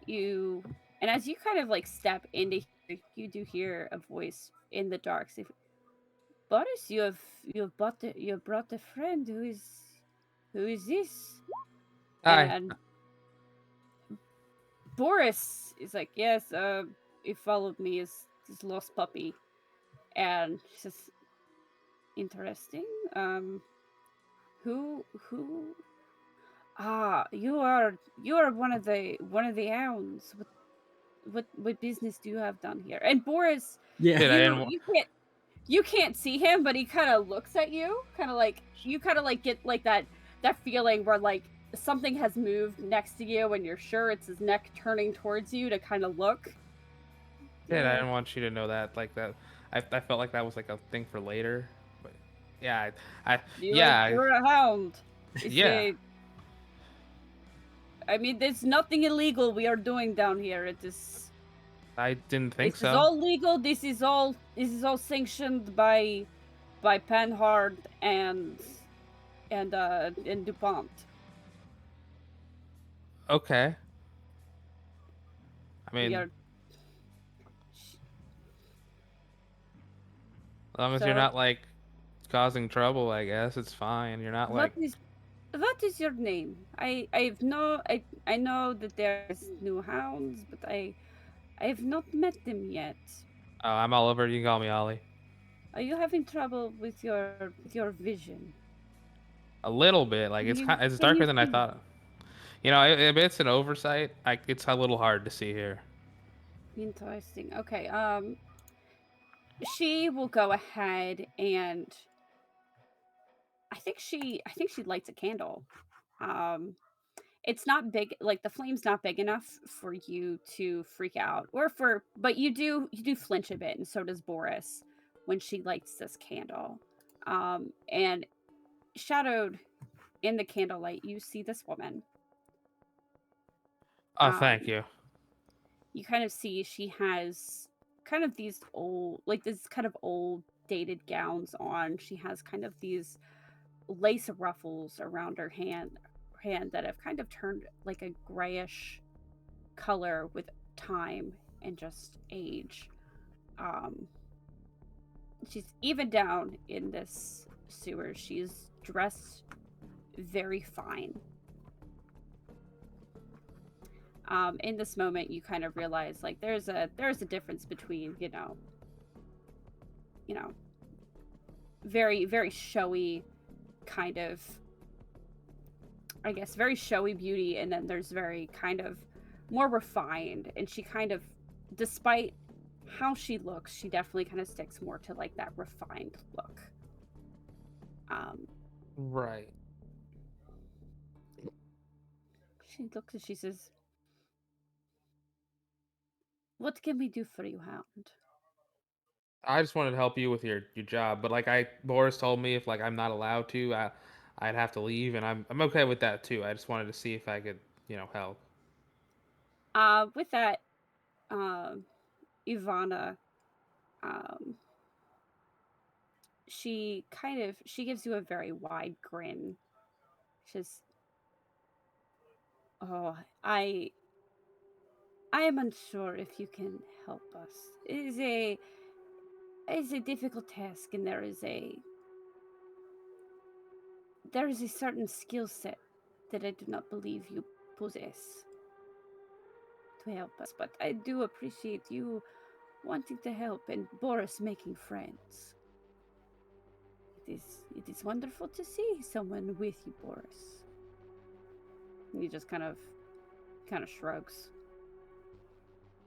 [SPEAKER 3] you, and as you kind of like step into here, you do hear a voice in the dark say, "Boris, you brought a friend. Who is this?"
[SPEAKER 6] Hi.
[SPEAKER 3] And Boris is like, "Yes, he followed me as this lost puppy." And he says, "Interesting. Who? Ah, you are one of the hounds. What business do you have down here?" And Boris,
[SPEAKER 5] Yeah.
[SPEAKER 6] Shit, I didn't.
[SPEAKER 3] you can't see him, but he kind of looks at you, kind of like you kind of like get like that feeling where like something has moved next to you, and you're sure it's his neck turning towards you to kind of look.
[SPEAKER 6] Shit, I didn't want you to know that. Like that. I felt like that was like a thing for later. But yeah,
[SPEAKER 3] You're a hound. It's
[SPEAKER 6] yeah.
[SPEAKER 3] I mean, there's nothing illegal we are doing down here.
[SPEAKER 6] I didn't think
[SPEAKER 3] This
[SPEAKER 6] so.
[SPEAKER 3] is all legal. This is all sanctioned by Panhard and DuPont.
[SPEAKER 6] Okay. I
[SPEAKER 3] We
[SPEAKER 6] mean,
[SPEAKER 3] are
[SPEAKER 6] as long as you're
[SPEAKER 3] so.
[SPEAKER 6] not like causing trouble, I guess it's fine. You're not like.
[SPEAKER 3] What is your name? I know that there's new hounds, but I have not met them yet.
[SPEAKER 6] Oh, I'm all over. You can call me Ollie.
[SPEAKER 3] Are you having trouble with your vision?
[SPEAKER 6] A little bit. Like it's
[SPEAKER 3] Can
[SPEAKER 6] darker
[SPEAKER 3] you
[SPEAKER 6] than I
[SPEAKER 3] see?
[SPEAKER 6] thought. You know, if it's an oversight, it's a little hard to see here.
[SPEAKER 3] Interesting. Okay. She will go ahead and I think she lights a candle. Um, it's not big, like the flame's not big enough for you to freak out, but you do flinch a bit, and so does Boris when she lights this candle. And shadowed in the candlelight, you see this woman.
[SPEAKER 6] Oh,
[SPEAKER 3] Um,
[SPEAKER 6] thank you.
[SPEAKER 3] you kind of see she has kind of these old, like this kind of old dated gowns on. She has kind of these lace ruffles around her hand that have kind of turned like a grayish color with time and just age. Um, she's even down in this sewer. She's dressed very fine. In this moment, you kind of realize like there's a difference between very very showy kind of, I guess, very showy beauty, and then there's very kind of more refined, and she kind of, despite how she looks, she definitely kind of sticks more to like that refined look.
[SPEAKER 6] Right.
[SPEAKER 3] She looks and she says, "What can we do for you, Hound?"
[SPEAKER 6] I just wanted to help you with your job, but like Boris told me if like I'm not allowed to, I'd have to leave, and I'm okay with that too. I just wanted to see if I could, help.
[SPEAKER 3] With that, Ivana, um, she gives you a very wide grin. She's, "Oh, I am unsure if you can help us. It is a difficult task, and there is there is a certain skill set that I do not believe you possess to help us, but I do appreciate you wanting to help and Boris making friends. It is wonderful to see someone with you, Boris. And he just kind of shrugs.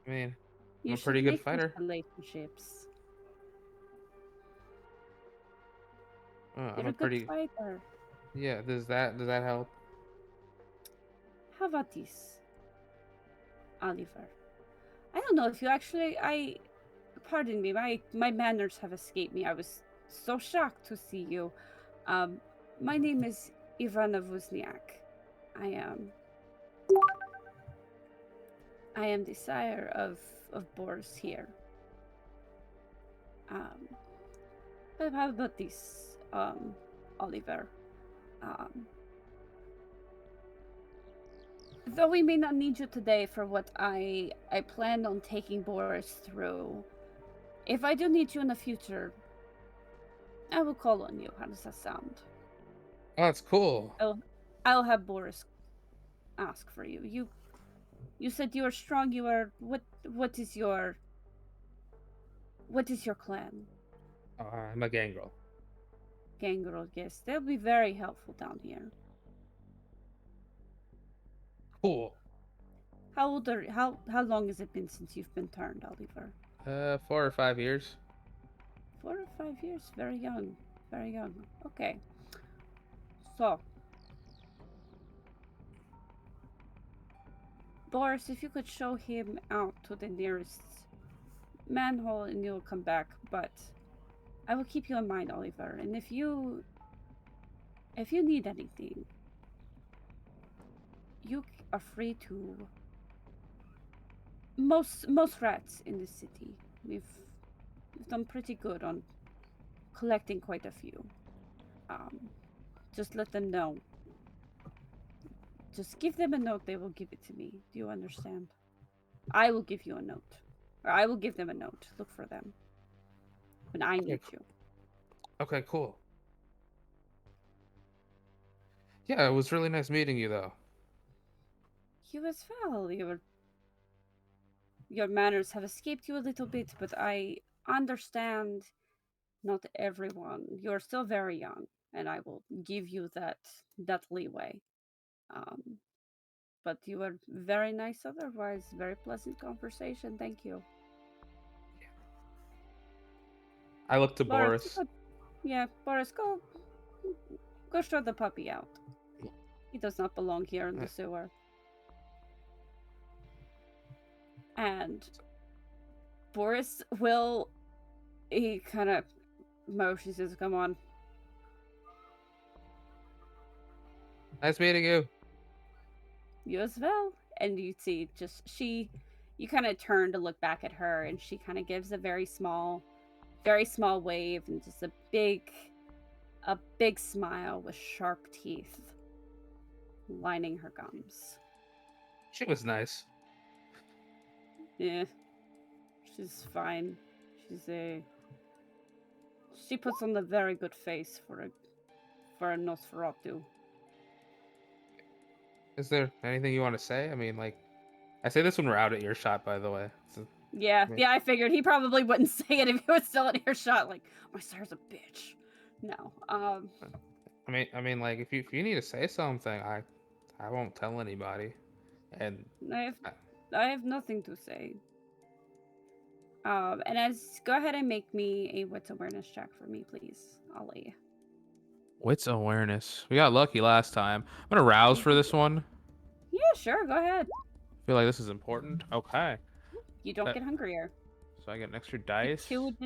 [SPEAKER 6] I mean,
[SPEAKER 3] You
[SPEAKER 6] a
[SPEAKER 3] should
[SPEAKER 6] pretty good
[SPEAKER 3] make these
[SPEAKER 6] fighter.
[SPEAKER 3] relationships.
[SPEAKER 6] I'm
[SPEAKER 3] You're
[SPEAKER 6] a
[SPEAKER 3] a good
[SPEAKER 6] pretty.
[SPEAKER 3] fighter.
[SPEAKER 6] Yeah. Does that help?
[SPEAKER 3] How about this, Oliver? I don't know if you actually. Pardon me. My manners have escaped me. I was so shocked to see you. My name is Ivana Wozniak. I am the sire of Boris here. But how about this, Oliver? Though we may not need you today for what I plan on taking Boris through, if I do need you in the future, I will call on you. How does that sound?
[SPEAKER 6] Oh, that's cool.
[SPEAKER 3] I'll have Boris ask for you. You said you are strong. You are what is your clan?
[SPEAKER 6] I'm a gangrel.
[SPEAKER 3] Gangrel, yes. They'll be very helpful down here.
[SPEAKER 6] Cool.
[SPEAKER 3] How long has it been since you've been turned, Oliver?
[SPEAKER 6] 4 or 5 years.
[SPEAKER 3] 4 or 5 years. Very young. Very young. Okay. So, Boris, if you could show him out to the nearest manhole and you'll come back, but I will keep you in mind, Oliver. And if you need anything, you are free to most rats in the city. We've done pretty good on collecting quite a few. Just let them know. Just give them a note, they will give it to me. Do you understand? I will give you a note. Or I will give them a note. Look for them. When I need you.
[SPEAKER 6] Okay, cool. Yeah, it was really nice meeting you, though.
[SPEAKER 3] You as well. Your manners have escaped you a little bit, but I understand not everyone. You're still very young, and I will give you that leeway. But you were very nice otherwise. Very pleasant conversation. Thank you.
[SPEAKER 6] I looked to Boris.
[SPEAKER 3] Boris, go show the puppy out. He does not belong here in the sewer. And Boris he kind of motions, says, come on.
[SPEAKER 6] Nice meeting you.
[SPEAKER 3] You as well. And you see you kind of turn to look back at her and she kind of gives a very small wave and just a big smile with sharp teeth lining her gums.
[SPEAKER 6] She was nice.
[SPEAKER 3] Yeah. She's fine. She puts on a very good face for a Nosferatu.
[SPEAKER 6] Is there anything you want to say? I mean, like, I say this when we're out at earshot, by the way.
[SPEAKER 3] Yeah, I figured he probably wouldn't say it if he was still at earshot. Like, my sire's a bitch. No.
[SPEAKER 6] I mean, like, if you need to say something, I won't tell anybody. And
[SPEAKER 3] I have nothing to say. And go ahead and make me a wits awareness check for me, please, Ollie.
[SPEAKER 6] Wits awareness. We got lucky last time. I'm gonna rouse for this one.
[SPEAKER 3] Yeah, sure. Go ahead.
[SPEAKER 6] I feel like this is important. Okay.
[SPEAKER 3] You don't get hungrier.
[SPEAKER 6] So I get an extra dice.
[SPEAKER 3] Two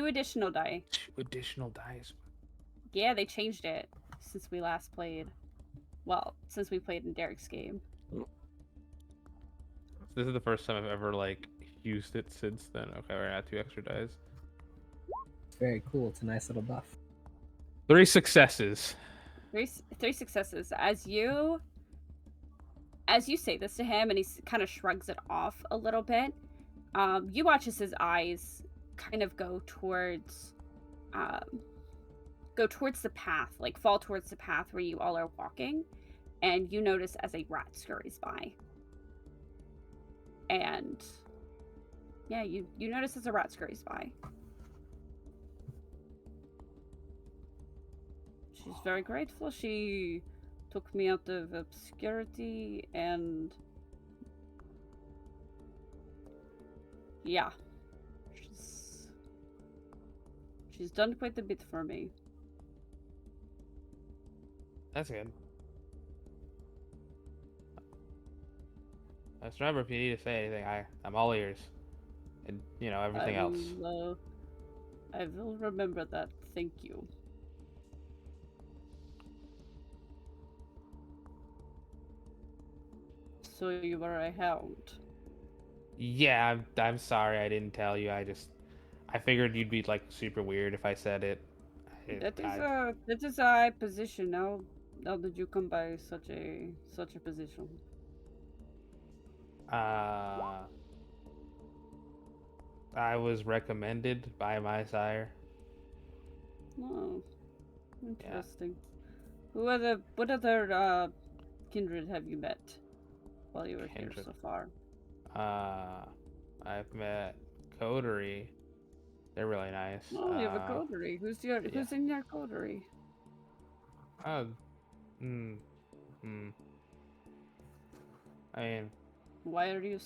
[SPEAKER 3] additional die.
[SPEAKER 6] 2 additional dice.
[SPEAKER 3] Yeah, they changed it since we last played. Well, since we played in Derek's game.
[SPEAKER 6] This is the first time I've ever like used it since then. Okay, we're gonna add 2 extra dice.
[SPEAKER 2] It's very cool. It's a nice little buff.
[SPEAKER 6] 3 successes.
[SPEAKER 3] Three successes. As you say this to him, and he kind of shrugs it off a little bit. You watch as his eyes kind of go towards go towards the path, like fall towards the path where you all are walking, and you notice as a rat scurries by. And yeah, you notice as a rat scurries by. She's very grateful. She took me out of obscurity, and yeah, she's done quite a bit for me.
[SPEAKER 6] That's good. Just remember, if you need to say anything, I'm all ears. And, you know, everything else.
[SPEAKER 3] I will remember that. Thank you. So you were a hound.
[SPEAKER 6] Yeah, I'm sorry I didn't tell you. I figured you'd be like super weird if I said it.
[SPEAKER 3] That is a high position. How did you come by such a position?
[SPEAKER 6] I was recommended by my sire.
[SPEAKER 3] Oh, interesting. What other kindred have you met while you were here
[SPEAKER 6] Kindred.
[SPEAKER 3] so far?
[SPEAKER 6] I've met Coterie. They're really nice.
[SPEAKER 3] Oh, you have a coterie. Who's in your coterie?
[SPEAKER 6] I mean,
[SPEAKER 3] Why are you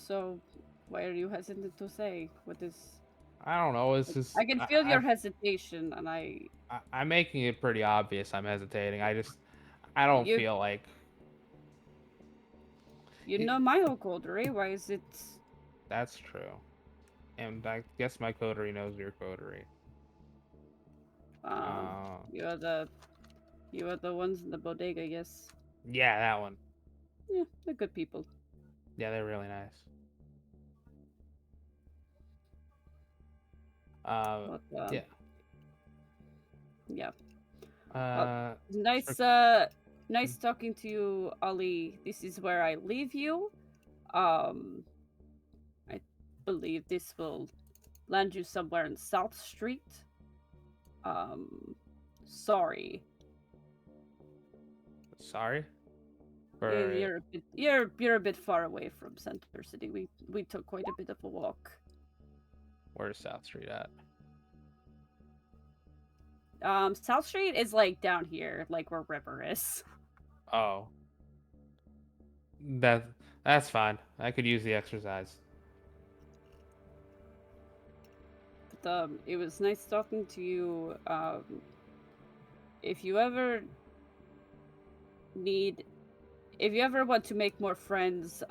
[SPEAKER 3] hesitant to say? What is...
[SPEAKER 6] I don't know. It's just
[SPEAKER 3] I can feel your hesitation, and
[SPEAKER 6] I'm making it pretty obvious. I'm hesitating. I don't
[SPEAKER 3] You-
[SPEAKER 6] feel like
[SPEAKER 3] you know my whole coterie. Why is it...
[SPEAKER 6] that's true. And I guess my coterie knows your coterie.
[SPEAKER 3] You are the ones in the bodega, yes.
[SPEAKER 6] Yeah, that one.
[SPEAKER 3] Yeah, they're good people.
[SPEAKER 6] Yeah, they're really nice.
[SPEAKER 3] But,
[SPEAKER 6] yeah.
[SPEAKER 3] Yeah. Nice talking to you, Ali. This is where I leave you. I believe this will land you somewhere in South Street. Sorry.
[SPEAKER 6] Sorry.
[SPEAKER 3] You're a bit far away from Center City. We took quite a bit of a walk.
[SPEAKER 6] Where's South Street at?
[SPEAKER 3] South Street is like down here, like where River is.
[SPEAKER 6] Oh. That's fine. I could use the exercise.
[SPEAKER 3] But, it was nice talking to you. If you ever want to make more friends,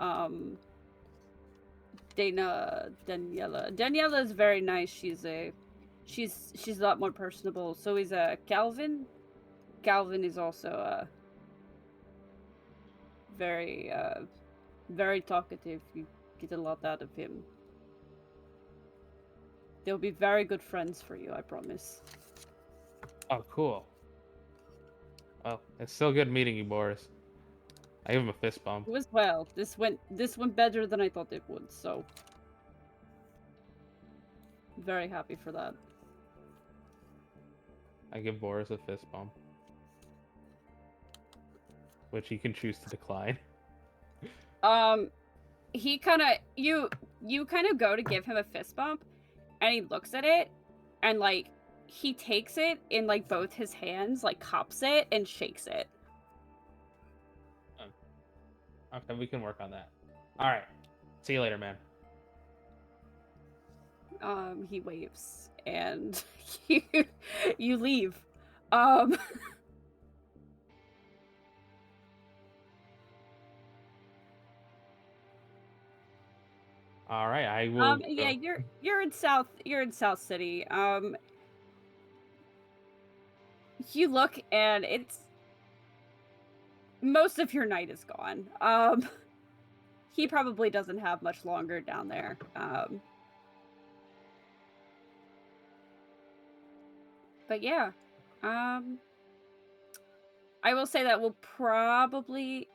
[SPEAKER 3] Daniela is very nice. She's a lot more personable. So is Calvin. Calvin is also very very talkative. You get a lot out of him. They'll be very good friends for you, I promise.
[SPEAKER 6] Oh, cool. Well, it's still good meeting you, Boris. I give him a fist bump.
[SPEAKER 3] It was well. This went better than I thought it would, so very happy for that.
[SPEAKER 6] I give Boris a fist bump, which he can choose to decline.
[SPEAKER 3] He kind of you kind of go to give him a fist bump, and he looks at it, and like he takes it in like both his hands, like cups it and shakes it.
[SPEAKER 6] Okay, we can work on that. All right. See you later, man.
[SPEAKER 3] He waves, and you leave.
[SPEAKER 6] All right, I will.
[SPEAKER 3] Yeah, you're in South City. You look, and it's most of your night is gone. He probably doesn't have much longer down there. But yeah, I will say that we'll probably,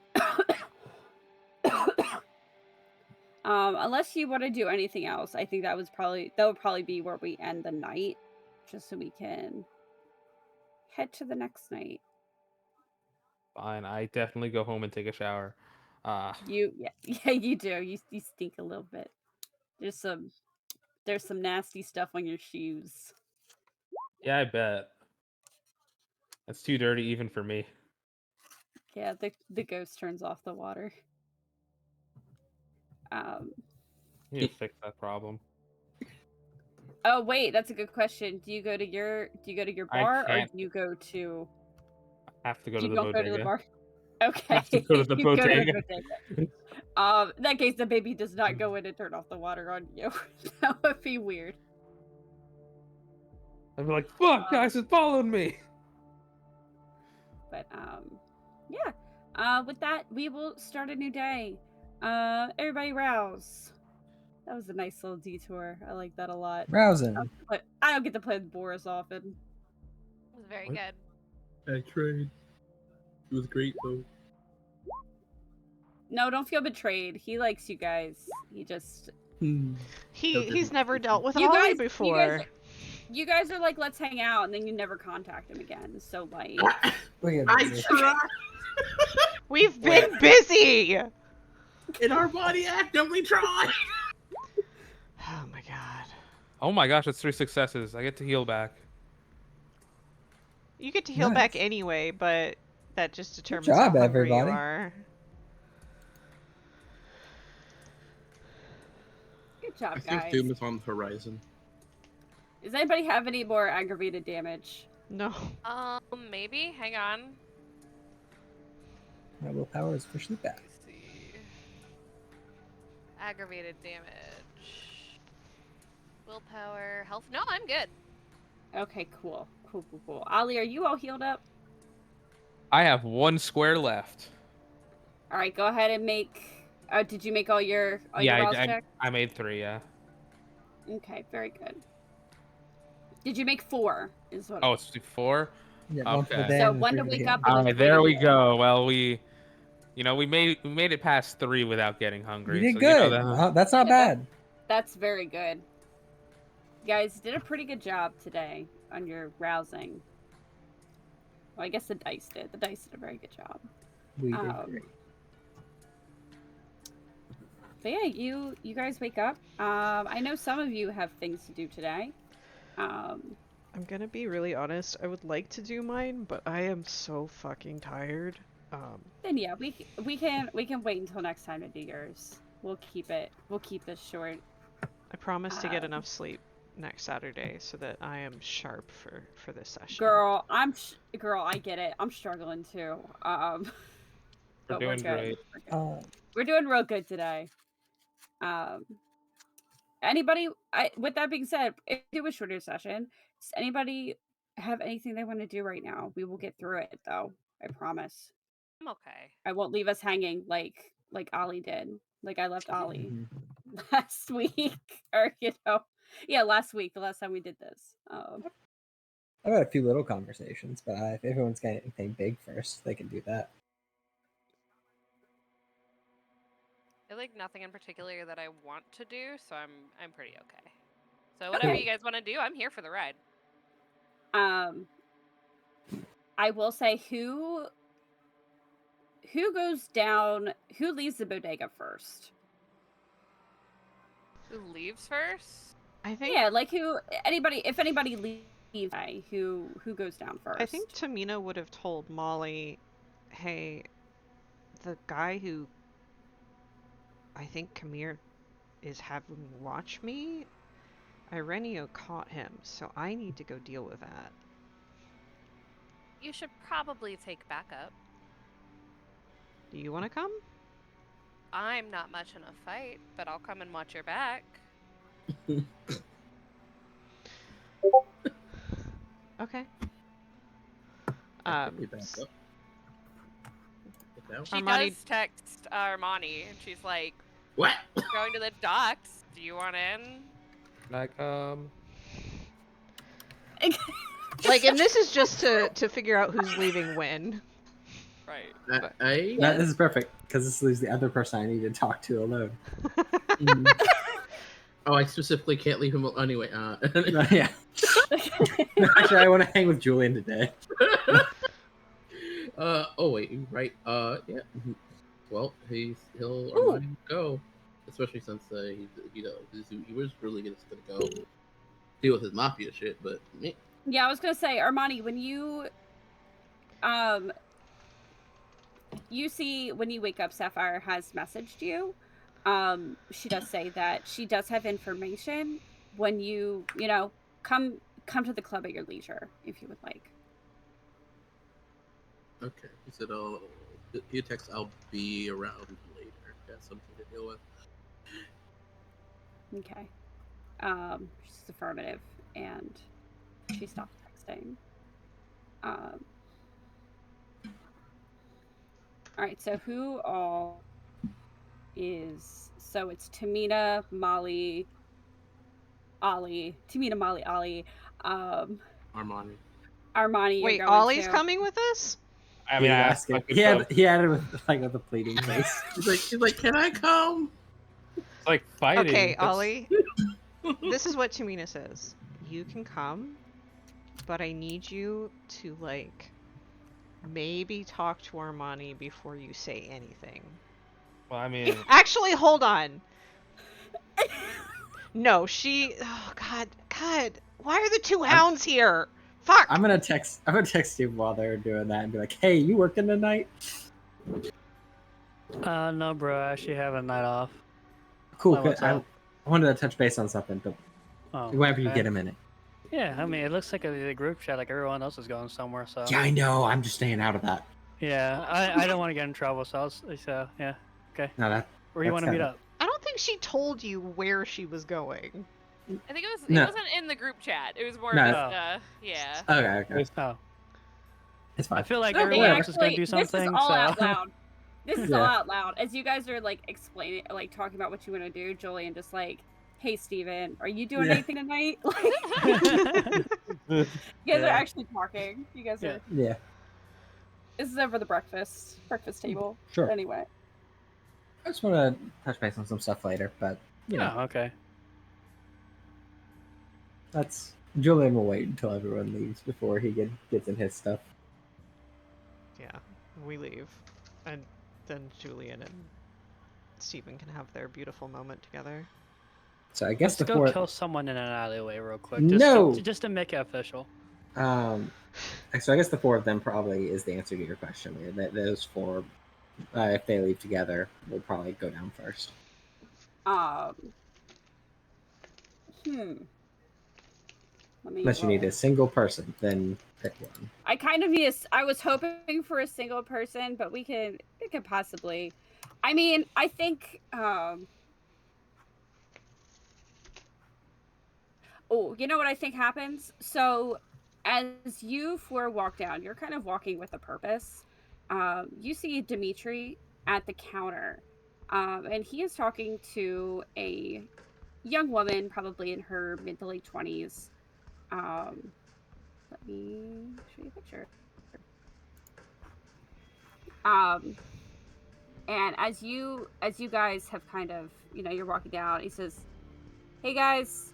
[SPEAKER 3] unless you want to do anything else, I think that would probably be where we end the night, just so we can head to the next night?
[SPEAKER 6] Fine, I definitely go home and take a shower.
[SPEAKER 3] Yeah, you do. You stink a little bit. There's some nasty stuff on your shoes.
[SPEAKER 6] Yeah, I bet. That's too dirty even for me.
[SPEAKER 3] Yeah, the ghost turns off the water.
[SPEAKER 6] You need to fix that problem.
[SPEAKER 3] Oh wait, that's a good question. Do you go to your
[SPEAKER 6] I
[SPEAKER 3] bar or
[SPEAKER 6] can't.
[SPEAKER 3] do you go to?
[SPEAKER 6] I have to go to
[SPEAKER 3] You
[SPEAKER 6] the
[SPEAKER 3] don't go to the
[SPEAKER 6] bodega.
[SPEAKER 3] bar. Okay,
[SPEAKER 6] have to go to the
[SPEAKER 3] you go to the
[SPEAKER 6] bodega.
[SPEAKER 3] bodega. In that case, the baby does not go in and turn off the water on you. That would be weird.
[SPEAKER 6] I'd be like, "Fuck, guys, it's following me."
[SPEAKER 3] But yeah. With that, we will start a new day. Everybody rouse. That was a nice little detour. I like that a lot.
[SPEAKER 2] Rousing.
[SPEAKER 3] But I don't get to play with Boris often.
[SPEAKER 4] It was very
[SPEAKER 5] What?
[SPEAKER 4] good.
[SPEAKER 5] I tried. It was great though.
[SPEAKER 3] No, don't feel betrayed. He likes you guys. He just
[SPEAKER 1] He's never dealt with
[SPEAKER 3] You
[SPEAKER 1] Ollie
[SPEAKER 3] guys-
[SPEAKER 1] before.
[SPEAKER 3] you guys are like, let's hang out, and then you never contact him again. So like,
[SPEAKER 2] Look at
[SPEAKER 5] I
[SPEAKER 2] this.
[SPEAKER 5] tried.
[SPEAKER 1] We've been busy.
[SPEAKER 5] And our body actively tried.
[SPEAKER 1] Oh my god.
[SPEAKER 6] Oh my gosh, that's 3 successes. I get to heal back.
[SPEAKER 1] You get to heal back
[SPEAKER 2] Nice.
[SPEAKER 1] anyway, but that just determines
[SPEAKER 2] job,
[SPEAKER 1] how hungry
[SPEAKER 2] everybody.
[SPEAKER 1] you are.
[SPEAKER 3] good job,
[SPEAKER 7] I think
[SPEAKER 3] guys.
[SPEAKER 7] Doom is on the horizon.
[SPEAKER 3] Does anybody have any more aggravated damage?
[SPEAKER 1] No.
[SPEAKER 4] Maybe. Hang on.
[SPEAKER 2] My willpower is officially back.
[SPEAKER 4] Let me see. Aggravated damage. Willpower, health. No, I'm good.
[SPEAKER 3] Okay, cool. Ollie, are you all healed up?
[SPEAKER 6] I have 1 square left.
[SPEAKER 3] All right, go ahead and make. Did you make all your
[SPEAKER 6] Yeah,
[SPEAKER 3] rouse
[SPEAKER 6] I
[SPEAKER 3] checks?
[SPEAKER 6] made 3. Yeah.
[SPEAKER 3] Okay, very good. Did you make 4? Is what?
[SPEAKER 6] Oh, it's 4.
[SPEAKER 2] Yeah, one for the
[SPEAKER 6] Okay.
[SPEAKER 2] day
[SPEAKER 3] So
[SPEAKER 2] and
[SPEAKER 3] one
[SPEAKER 2] three
[SPEAKER 3] to
[SPEAKER 2] for the
[SPEAKER 3] wake
[SPEAKER 2] game.
[SPEAKER 3] up.
[SPEAKER 6] All
[SPEAKER 3] and
[SPEAKER 6] right,
[SPEAKER 3] then three
[SPEAKER 6] there
[SPEAKER 3] to
[SPEAKER 6] we
[SPEAKER 3] heal.
[SPEAKER 6] go. Well, we made it past 3 without getting hungry.
[SPEAKER 2] You did
[SPEAKER 6] so,
[SPEAKER 2] good.
[SPEAKER 6] that-
[SPEAKER 2] Well, that's not
[SPEAKER 3] Yeah.
[SPEAKER 2] bad.
[SPEAKER 3] That's very good. You guys did a pretty good job today on your rousing. Well, I guess the dice did. The dice did a very good job.
[SPEAKER 2] We did
[SPEAKER 3] Um,
[SPEAKER 2] great.
[SPEAKER 3] But yeah, you guys wake up. I know some of you have things to do today.
[SPEAKER 1] I'm gonna be really honest. I would like to do mine, but I am so fucking tired.
[SPEAKER 3] Then yeah, we can wait until next time to do yours. We'll keep this short.
[SPEAKER 1] I promise to get
[SPEAKER 3] Um,
[SPEAKER 1] enough sleep next Saturday so that I am sharp for this session.
[SPEAKER 3] Girl, I get it. I'm struggling too.
[SPEAKER 6] We're
[SPEAKER 3] But
[SPEAKER 6] doing
[SPEAKER 3] good.
[SPEAKER 6] great.
[SPEAKER 3] We're good. We're doing real good today. Anybody? With that being said, if we do a shorter session, does anybody have anything they want to do right now? We will get through it, though. I promise.
[SPEAKER 4] I'm okay.
[SPEAKER 3] I won't leave us hanging like Ollie did. Like I left Ollie
[SPEAKER 2] Mhm.
[SPEAKER 3] last week, or last week, the last time we did this.
[SPEAKER 2] I've had a few little conversations, but if everyone's got anything big first, they can do that.
[SPEAKER 4] I like nothing in particular that I want to do, so I'm pretty okay. So whatever
[SPEAKER 3] Okay.
[SPEAKER 4] you guys want to do, I'm here for the ride.
[SPEAKER 3] I will say who goes down, who leaves the bodega first?
[SPEAKER 4] Who leaves first?
[SPEAKER 1] I think
[SPEAKER 3] Yeah, like if anybody leaves, who goes down first?
[SPEAKER 1] I think Tamina would have told Molly, "Hey, the guy who I think Kamir is having watch me, Ireneo caught him, so I need to go deal with that."
[SPEAKER 4] You should probably take backup.
[SPEAKER 1] Do you want to come?
[SPEAKER 4] I'm not much in a fight, but I'll come and watch your back.
[SPEAKER 1] Okay.
[SPEAKER 7] Definitely back up. Look out.
[SPEAKER 4] She
[SPEAKER 1] Armani-
[SPEAKER 4] does text Armani, and she's like,
[SPEAKER 7] What?
[SPEAKER 4] "We're going to the docks. Do you want in?"
[SPEAKER 6] Like,
[SPEAKER 1] Like, and this is just to figure out who's leaving when.
[SPEAKER 4] Right.
[SPEAKER 5] This is perfect because this leaves the other person I need to talk to alone.
[SPEAKER 7] Oh, I specifically can't leave him. Anyway,
[SPEAKER 5] Yeah. Actually, I want to hang with Julian today.
[SPEAKER 7] oh wait, right. Yeah. Well, he'll
[SPEAKER 3] Ooh.
[SPEAKER 7] Armani go, especially since he was really just gonna go deal with his mafia shit, but
[SPEAKER 3] Yeah, I was gonna say, Armani, when you see when you wake up, Sapphire has messaged you. She does say that she does have information when you come to the club at your leisure if you would like.
[SPEAKER 7] okay. He said, "Oh, he texts. I'll be around later. Got something to deal with."
[SPEAKER 3] Okay. She's affirmative, and she stopped texting. All right, so who all is... So it's Tamina, Molly, Ollie. Tamina, Molly, Ollie.
[SPEAKER 7] Armani.
[SPEAKER 3] Armani, you're
[SPEAKER 1] Wait,
[SPEAKER 3] going
[SPEAKER 1] Ollie's
[SPEAKER 3] to.
[SPEAKER 1] coming with us?
[SPEAKER 6] I mean, I asked
[SPEAKER 5] asking.
[SPEAKER 6] if
[SPEAKER 5] He
[SPEAKER 6] it's
[SPEAKER 5] had it with a pleading face.
[SPEAKER 7] He's like, "Can I come?"
[SPEAKER 6] like fighting.
[SPEAKER 1] Okay,
[SPEAKER 6] That's-
[SPEAKER 1] Ollie. This is what Tamina says. You can come, but I need you to, like, maybe talk to Armani before you say anything.
[SPEAKER 6] Well, I mean,
[SPEAKER 1] Actually, hold on. No, oh, God. Why are the two hounds here? Fuck!
[SPEAKER 5] I'm gonna text Steve while they're doing that and be like, "Hey, you working tonight?"
[SPEAKER 8] No, bro. I actually have a night off.
[SPEAKER 5] Cool.
[SPEAKER 8] Oh,
[SPEAKER 5] Good.
[SPEAKER 8] what's
[SPEAKER 5] I
[SPEAKER 8] up?
[SPEAKER 5] wanted to touch base on something, but
[SPEAKER 8] Oh,
[SPEAKER 5] whenever you
[SPEAKER 8] okay.
[SPEAKER 5] get a minute.
[SPEAKER 8] Yeah, I mean, it looks like a group chat. Like everyone else is going somewhere. So
[SPEAKER 5] Yeah, I know. I'm just staying out of that.
[SPEAKER 8] yeah, I don't want to get in trouble. So yeah.
[SPEAKER 5] No, that.
[SPEAKER 8] Where you
[SPEAKER 5] That's
[SPEAKER 8] want to meet
[SPEAKER 5] kinda-
[SPEAKER 8] up?
[SPEAKER 1] I don't think she told you where she was going.
[SPEAKER 4] I think it
[SPEAKER 5] No.
[SPEAKER 4] wasn't in the group chat. It was more
[SPEAKER 5] No.
[SPEAKER 4] just yeah.
[SPEAKER 5] Okay.
[SPEAKER 8] Oh,
[SPEAKER 5] It's fine.
[SPEAKER 8] I feel like
[SPEAKER 5] No,
[SPEAKER 8] everyone
[SPEAKER 5] whatever.
[SPEAKER 8] else is gonna do something.
[SPEAKER 3] This is all
[SPEAKER 8] so
[SPEAKER 3] out loud. This is all
[SPEAKER 5] Yeah.
[SPEAKER 3] out loud. As you guys are like explaining, like talking about what you want to do, Julian just like, "Hey, Steven, are you doing
[SPEAKER 5] Yeah.
[SPEAKER 3] anything tonight?" Like, you guys are
[SPEAKER 8] Yeah.
[SPEAKER 3] actually talking. You guys are.
[SPEAKER 5] Yeah.
[SPEAKER 3] This is over the breakfast table.
[SPEAKER 5] Sure.
[SPEAKER 3] Anyway.
[SPEAKER 5] I just want to touch base on some stuff later, but you know,
[SPEAKER 8] Oh, okay.
[SPEAKER 5] that's Julian will wait until everyone leaves before he gets in his stuff.
[SPEAKER 1] Yeah, we leave. And then Julian and Steven can have their beautiful moment together.
[SPEAKER 5] So I guess
[SPEAKER 8] Let's
[SPEAKER 5] the
[SPEAKER 8] go
[SPEAKER 5] fourth.
[SPEAKER 8] kill someone in an alleyway real quick.
[SPEAKER 5] No!
[SPEAKER 8] Just to make it official.
[SPEAKER 5] So I guess the four of them probably is the answer to your question. That those four, if they leave together, will probably go down first.
[SPEAKER 3] Let me
[SPEAKER 5] Unless you need
[SPEAKER 3] roll.
[SPEAKER 5] a single person, then pick one.
[SPEAKER 3] I kind of need I was hoping for a single person, but we could possibly. I mean, I think. Oh, you know what I think happens? So, as you four walk down, you're kind of walking with a purpose. You see Dimitri at the counter, and he is talking to a young woman, probably in her mid to late 20s. Let me show you a picture. And as you guys have kind of, you're walking down, he says, "Hey guys,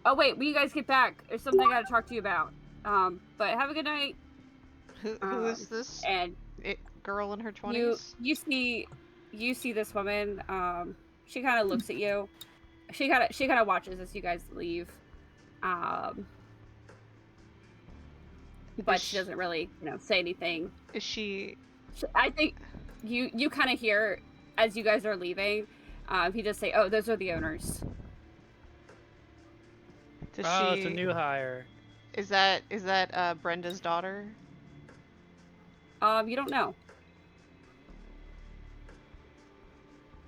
[SPEAKER 3] oh wait, when you guys get back, there's something I gotta talk to you about. But have a good night."
[SPEAKER 1] Who is this
[SPEAKER 3] And
[SPEAKER 1] girl in her 20s?
[SPEAKER 3] you see this woman. She kind of looks at you. She kind of watches as you guys leave. But she doesn't really, say anything.
[SPEAKER 1] Is she...
[SPEAKER 3] I think you kind of hear as you guys are leaving. He does say, "Oh, those are the owners."
[SPEAKER 1] Does
[SPEAKER 8] Oh,
[SPEAKER 1] she...
[SPEAKER 8] it's a new hire.
[SPEAKER 1] Is that Brenda's daughter?
[SPEAKER 3] You don't know.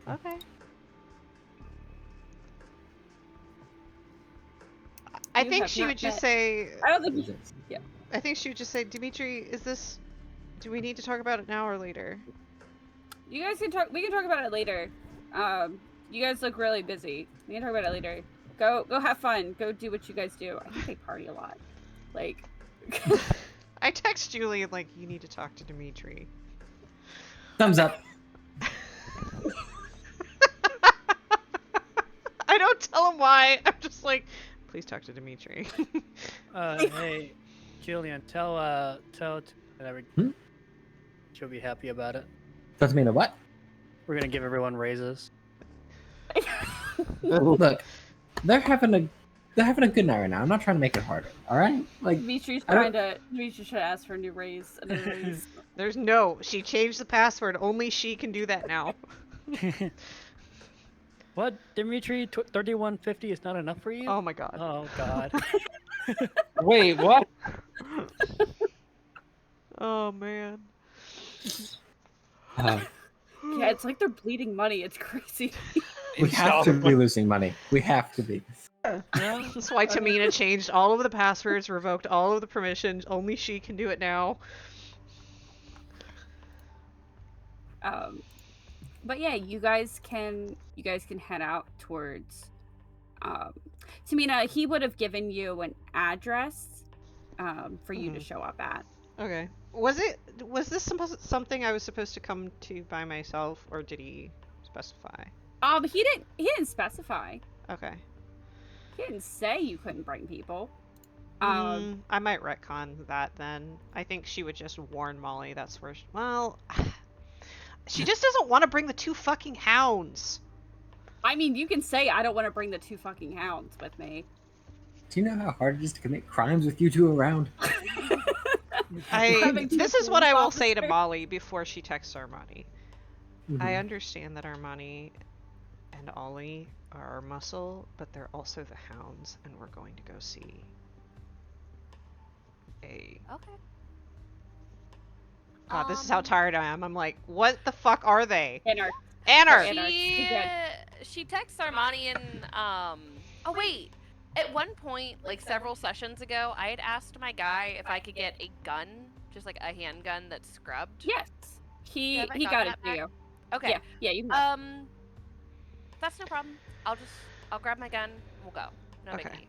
[SPEAKER 1] Okay. I
[SPEAKER 3] You
[SPEAKER 1] think
[SPEAKER 3] have
[SPEAKER 1] she
[SPEAKER 3] not
[SPEAKER 1] would just
[SPEAKER 3] met-
[SPEAKER 1] say...
[SPEAKER 3] I don't think.
[SPEAKER 1] I think she would just say, Dimitri, do we need to talk about it now or later?
[SPEAKER 3] You guys can talk. We can talk about it later. You guys look really busy. We can talk about it later. Go have fun. Go do what you guys do. I think they party a lot. Like.
[SPEAKER 1] I text Julian, like, you need to talk to Dimitri.
[SPEAKER 5] Thumbs up.
[SPEAKER 1] I don't don't tell him why. I'm just like, please talk to Dimitri.
[SPEAKER 8] Hey, Julian, tell whatever.
[SPEAKER 5] Hmm?
[SPEAKER 8] She'll be happy about it.
[SPEAKER 5] Doesn't mean a what?
[SPEAKER 8] We're gonna give everyone raises.
[SPEAKER 5] Look, they're having a good night right now. I'm not trying to make it harder. All right, like
[SPEAKER 3] Dimitri's
[SPEAKER 5] I don't-
[SPEAKER 3] trying to ask for a new raise. Another raise.
[SPEAKER 1] There's no. She changed the password. Only she can do that now.
[SPEAKER 8] What, Dimitri? 3150 is not enough for you?
[SPEAKER 1] Oh my god.
[SPEAKER 8] Oh God.
[SPEAKER 6] Wait, what?
[SPEAKER 1] Oh man.
[SPEAKER 5] uh,
[SPEAKER 3] Yeah, it's like they're bleeding money. It's crazy.
[SPEAKER 5] we have to be losing money. We have to be.
[SPEAKER 1] That's why Tamina changed all of the passwords, revoked all of the permissions. Only she can do it now.
[SPEAKER 3] But yeah, you guys can head out towards Tamina. He would have given you an address for you to show up at.
[SPEAKER 1] Okay. Was this something I was supposed to come to by myself, or did he specify?
[SPEAKER 3] He didn't specify.
[SPEAKER 1] Okay.
[SPEAKER 3] He didn't say you couldn't bring people.
[SPEAKER 1] I might retcon that then. I think she would just warn Molly. That's where. She just doesn't want to bring the 2 fucking hounds.
[SPEAKER 3] I mean, you can say I don't want to bring the 2 fucking hounds with me.
[SPEAKER 5] Do you know how hard it is to commit crimes with you two around?
[SPEAKER 1] This is what I will say to Molly before she texts Armani.
[SPEAKER 5] Mhm.
[SPEAKER 1] I understand that Armani and Ollie are our muscle, but they're also the hounds, and we're going to go see a...
[SPEAKER 4] Okay.
[SPEAKER 1] God, this is how tired I am. I'm like, what the fuck are they?
[SPEAKER 3] Anarch.
[SPEAKER 1] Anarch!
[SPEAKER 4] She texts Armani and oh wait. At one point, like several sessions ago, I had asked my guy if I could get a gun, just like a handgun that's scrubbed.
[SPEAKER 3] Yes. He
[SPEAKER 4] Have I
[SPEAKER 3] got
[SPEAKER 4] gotten
[SPEAKER 3] it
[SPEAKER 4] that
[SPEAKER 3] for
[SPEAKER 4] back?
[SPEAKER 3] you.
[SPEAKER 4] Okay.
[SPEAKER 3] Yeah, you can.
[SPEAKER 4] That's no problem. I'll grab my gun. We'll go. No
[SPEAKER 1] Okay.
[SPEAKER 4] biggie.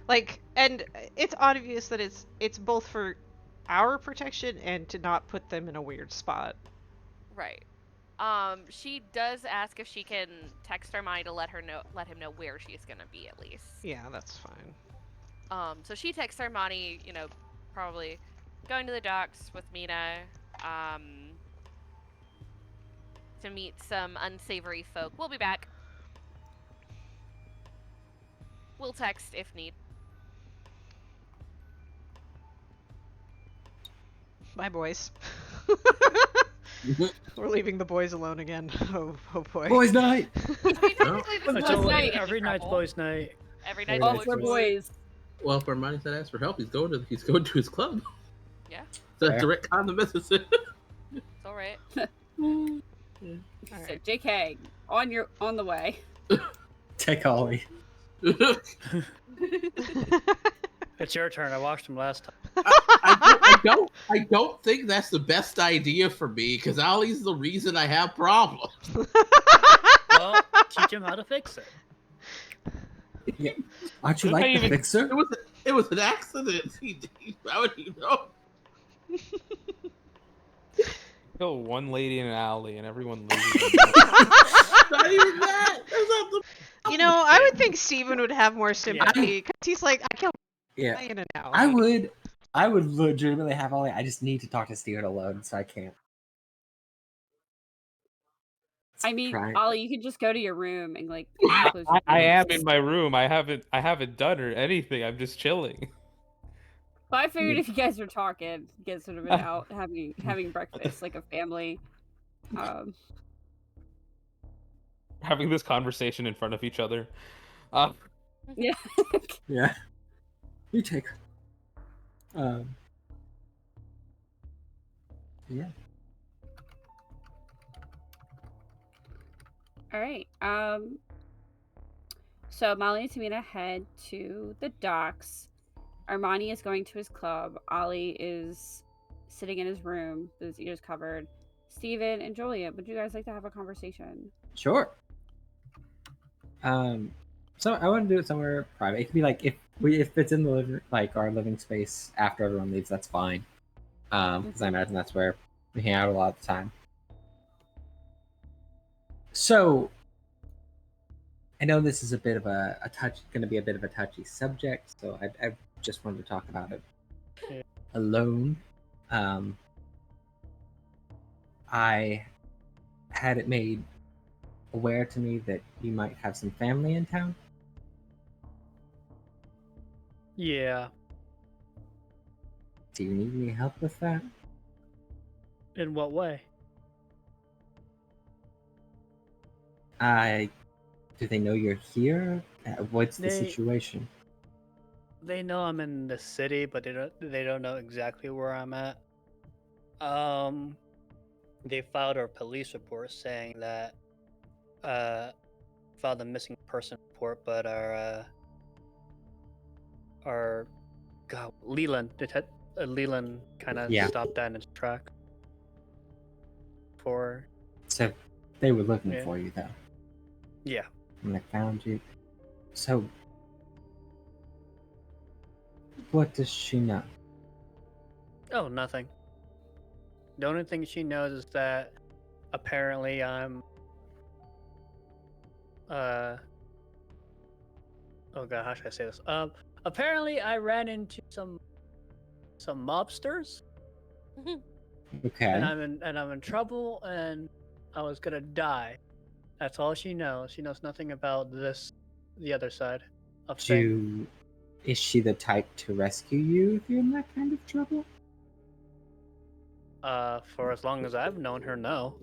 [SPEAKER 1] Like, and it's obvious that it's both for our protection and to not put them in a weird spot.
[SPEAKER 4] Right. She does ask if she can text Armani to let him know where she's gonna be at least.
[SPEAKER 1] Yeah, that's fine.
[SPEAKER 4] So she texts Armani, probably going to the docks with Mina, to meet some unsavory folk. We'll be back. We'll text if need.
[SPEAKER 1] Bye, boys. We're leaving the boys alone again. Oh boy.
[SPEAKER 5] Boys' night.
[SPEAKER 8] Every night's boys' night.
[SPEAKER 4] Every night.
[SPEAKER 3] Oh, for boys.
[SPEAKER 7] Well, if Armani said ask for help, he's going to his club.
[SPEAKER 4] Yeah.
[SPEAKER 7] It's a
[SPEAKER 5] Fair.
[SPEAKER 7] direct condom business.
[SPEAKER 4] It's all right.
[SPEAKER 1] All
[SPEAKER 3] So
[SPEAKER 1] right.
[SPEAKER 3] JK, on the way.
[SPEAKER 5] Take Ollie.
[SPEAKER 8] It's your turn. I watched him last time.
[SPEAKER 7] I don't think that's the best idea for me because Ollie's the reason I have problems.
[SPEAKER 8] Well, teach him how to fix it.
[SPEAKER 5] Yeah. Aren't you
[SPEAKER 6] What
[SPEAKER 5] like
[SPEAKER 6] about
[SPEAKER 5] the
[SPEAKER 6] even-
[SPEAKER 5] fixer?
[SPEAKER 7] It was an accident. How would you know?
[SPEAKER 6] Kill one lady in an alley and everyone leaves.
[SPEAKER 7] Not even that. That's not the.
[SPEAKER 1] You know, I would think Steven would have more sympathy because he's like, I killed
[SPEAKER 5] Yeah.
[SPEAKER 1] in and out.
[SPEAKER 5] I would legitimately have Ollie. I just need to talk to Steven alone, so I can't.
[SPEAKER 3] I mean,
[SPEAKER 5] Try.
[SPEAKER 3] Ollie, you could just go to your room and like. close your
[SPEAKER 6] I am
[SPEAKER 3] doors.
[SPEAKER 6] in my room. I haven't done or anything. I'm just chilling.
[SPEAKER 3] But I figured if you guys were talking, you guys would have been out having breakfast like a family.
[SPEAKER 6] Having this conversation in front of each other.
[SPEAKER 3] Yeah.
[SPEAKER 5] Yeah. You take. Yeah.
[SPEAKER 3] All right. So Molly and Tamina head to the docks. Armani is going to his club. Ollie is sitting in his room with his ears covered. Steven and Julia, would you guys like to have a conversation?
[SPEAKER 5] Sure. So I want to do it somewhere private. It could be like if it's in the living, like our living space after everyone leaves, that's fine. Because I imagine that's where we hang out a lot of the time. So, I know this is a bit of going to be a bit of a touchy subject, so I just wanted to talk about it
[SPEAKER 8] Yeah.
[SPEAKER 5] alone. I had it made aware to me that you might have some family in town.
[SPEAKER 8] Yeah.
[SPEAKER 5] Do you need any help with that?
[SPEAKER 8] In what way?
[SPEAKER 5] Do they know you're here? What's the
[SPEAKER 8] They
[SPEAKER 5] situation?
[SPEAKER 8] they know I'm in the city, but they don't know exactly where I'm at. Um, they filed a police report saying that filed a missing person report, but our God, Leland kind of
[SPEAKER 5] Yeah.
[SPEAKER 8] stopped that in its track. For
[SPEAKER 5] So they were looking
[SPEAKER 8] Yeah.
[SPEAKER 5] for you though,
[SPEAKER 8] yeah,
[SPEAKER 5] and they found you. So what does she know?
[SPEAKER 8] oh nothing. The only thing she knows is that apparently I'm oh god, how should I say this? Apparently I ran into some mobsters
[SPEAKER 5] Okay.
[SPEAKER 8] and I'm in trouble and I was gonna die. That's all she knows. She knows nothing about the other side of things.
[SPEAKER 5] Is she the type to rescue you if you're in that kind of trouble?
[SPEAKER 8] For as long as I've known her, no.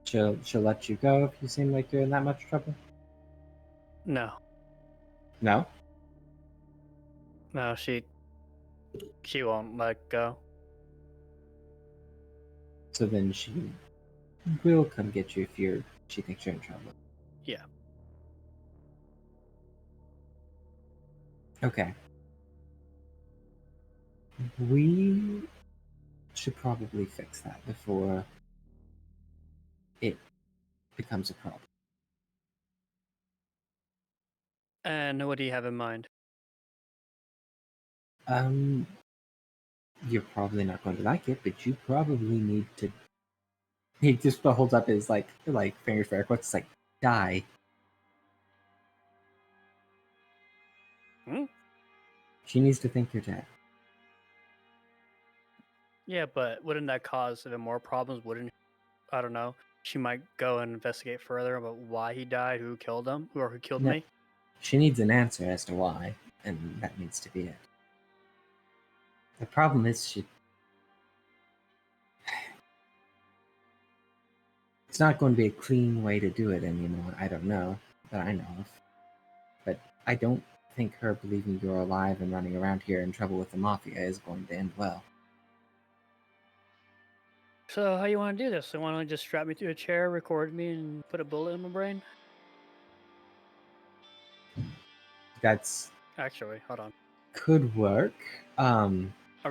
[SPEAKER 5] She'll let you go if you seem like you're in that much trouble?
[SPEAKER 8] No.
[SPEAKER 5] No?
[SPEAKER 8] No, she won't let go.
[SPEAKER 5] So then she will come get you if she thinks you're in trouble.
[SPEAKER 8] Yeah.
[SPEAKER 5] Okay. We should probably fix that before it becomes a problem.
[SPEAKER 8] And what do you have in mind?
[SPEAKER 5] You're probably not going to like it, but you probably need to. He just holds up his like fingers for air quotes, like die.
[SPEAKER 8] Hmm?
[SPEAKER 5] She needs to think you're dead.
[SPEAKER 8] Yeah, but wouldn't that cause even more problems? Wouldn't I don't know. She might go and investigate further about why he died, who killed him, or who killed
[SPEAKER 5] No.
[SPEAKER 8] me.
[SPEAKER 5] She needs an answer as to why, and that needs to be it. The problem is it's not going to be a clean way to do it anymore. I don't know that I know of, but I don't think her believing you're alive and running around here in trouble with the mafia is going to end well.
[SPEAKER 8] So how you want to do this? You want to just strap me to a chair, record me, and put a bullet in my brain?
[SPEAKER 5] That's
[SPEAKER 8] Actually, hold on.
[SPEAKER 5] could work.
[SPEAKER 8] Are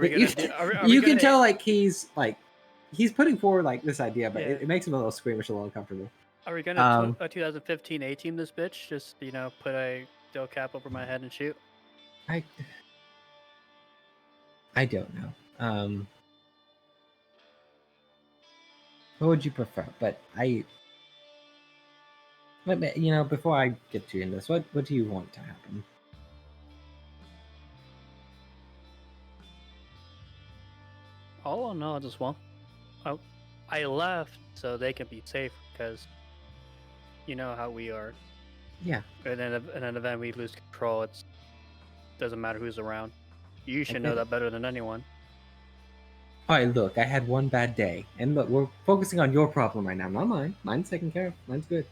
[SPEAKER 8] we
[SPEAKER 5] You,
[SPEAKER 8] gonna do? Are we
[SPEAKER 5] you
[SPEAKER 8] gonna,
[SPEAKER 5] can tell he's putting forward this idea, but
[SPEAKER 8] Yeah.
[SPEAKER 5] it makes him a little squeamish, a little uncomfortable.
[SPEAKER 8] Are we gonna 2015 A-team this bitch? Just put a steel cap over my head and shoot.
[SPEAKER 5] I don't know. What would you prefer? But before I get too into this, what do you want to happen?
[SPEAKER 8] Oh no, just one. Oh, I left so they can be safe because you know how we are.
[SPEAKER 5] Yeah.
[SPEAKER 8] And then event we lose control. It doesn't matter who's around. You should know
[SPEAKER 5] get
[SPEAKER 8] that better than anyone.
[SPEAKER 5] All right, look, I had one bad day, and look, we're focusing on your problem right now, not mine. Mine's taken care of. Mine's good.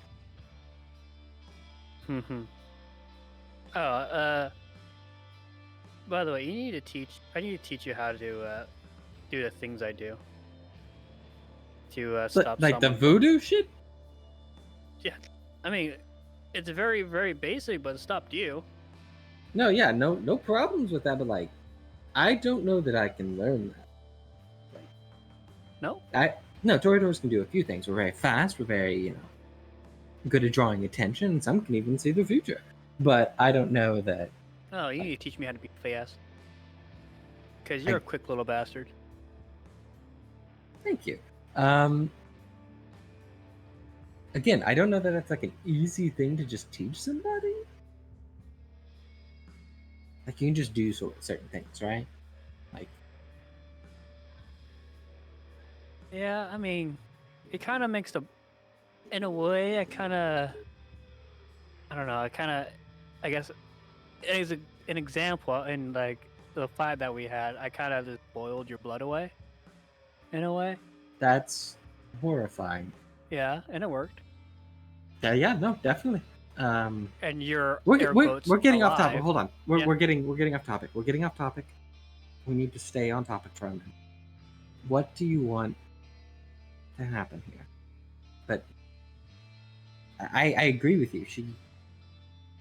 [SPEAKER 8] Oh, by the way, I need to teach you how to do the things I do. To stop
[SPEAKER 5] the
[SPEAKER 8] someone.
[SPEAKER 5] voodoo shit.
[SPEAKER 8] Yeah, I mean, it's very, very basic, but it stopped you.
[SPEAKER 5] No, yeah, no problems with that, but I don't know that I can learn that.
[SPEAKER 8] No?
[SPEAKER 5] No, Toreadors can do a few things. We're very fast. We're very, good at drawing attention. And some can even see the future. But I don't know that.
[SPEAKER 8] Oh, you need to teach me how to be fast. Because you're a quick little bastard.
[SPEAKER 5] Thank you. again, I don't know that that's like an easy thing to just teach somebody. Like you can just do certain things, right? Like
[SPEAKER 8] Yeah, I mean, it kind of makes the, in a way, I don't know, I guess, as an example, in like the fight that we had, I kind of just boiled your blood away, in a way.
[SPEAKER 5] that's horrifying.
[SPEAKER 8] Yeah, and it worked.
[SPEAKER 5] Yeah, no, definitely.
[SPEAKER 8] And you're
[SPEAKER 5] We're,
[SPEAKER 8] air
[SPEAKER 5] we're,
[SPEAKER 8] quotes
[SPEAKER 5] we're getting off topic.
[SPEAKER 8] alive.
[SPEAKER 5] Hold on. We're,
[SPEAKER 8] Yeah.
[SPEAKER 5] we're getting off topic. We're getting off topic. We need to stay on topic for a minute. What do you want to happen here? But I agree with you.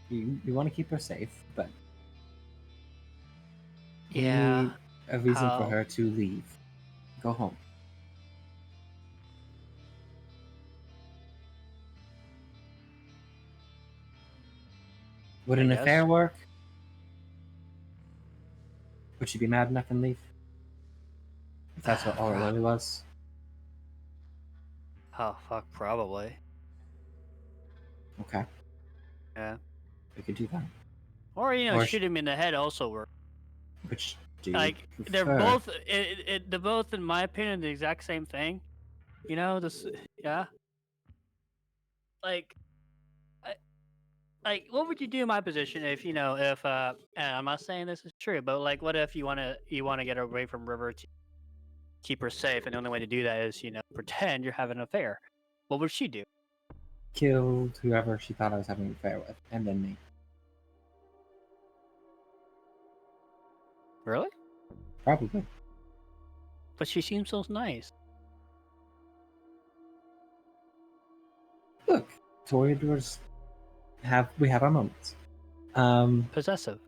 [SPEAKER 5] You want to keep her safe, but we
[SPEAKER 8] Yeah.
[SPEAKER 5] need a reason for
[SPEAKER 8] How?
[SPEAKER 5] her to leave. Go home. Would
[SPEAKER 8] I
[SPEAKER 5] an
[SPEAKER 8] guess.
[SPEAKER 5] affair work? Would she be mad enough and leave? If that's what all it really was?
[SPEAKER 8] Oh fuck, probably.
[SPEAKER 5] Okay,
[SPEAKER 8] Yeah.
[SPEAKER 5] we could do that.
[SPEAKER 8] Or
[SPEAKER 5] Or
[SPEAKER 8] shoot him in the head also work.
[SPEAKER 5] Which do you
[SPEAKER 8] Like they're
[SPEAKER 5] prefer?
[SPEAKER 8] both, they're both, in my opinion, the exact same thing. This, yeah. Like, like, what would you do in my position if and I'm not saying this is true, but like, what if you wanna get away from River to keep her safe, and the only way to do that is pretend you're having an affair. What would she do?
[SPEAKER 5] Killed whoever she thought I was having an affair with, and then me.
[SPEAKER 8] Really?
[SPEAKER 5] Probably.
[SPEAKER 8] But she seems so nice.
[SPEAKER 5] Look, Toreadors we have our moments.
[SPEAKER 8] Possessive.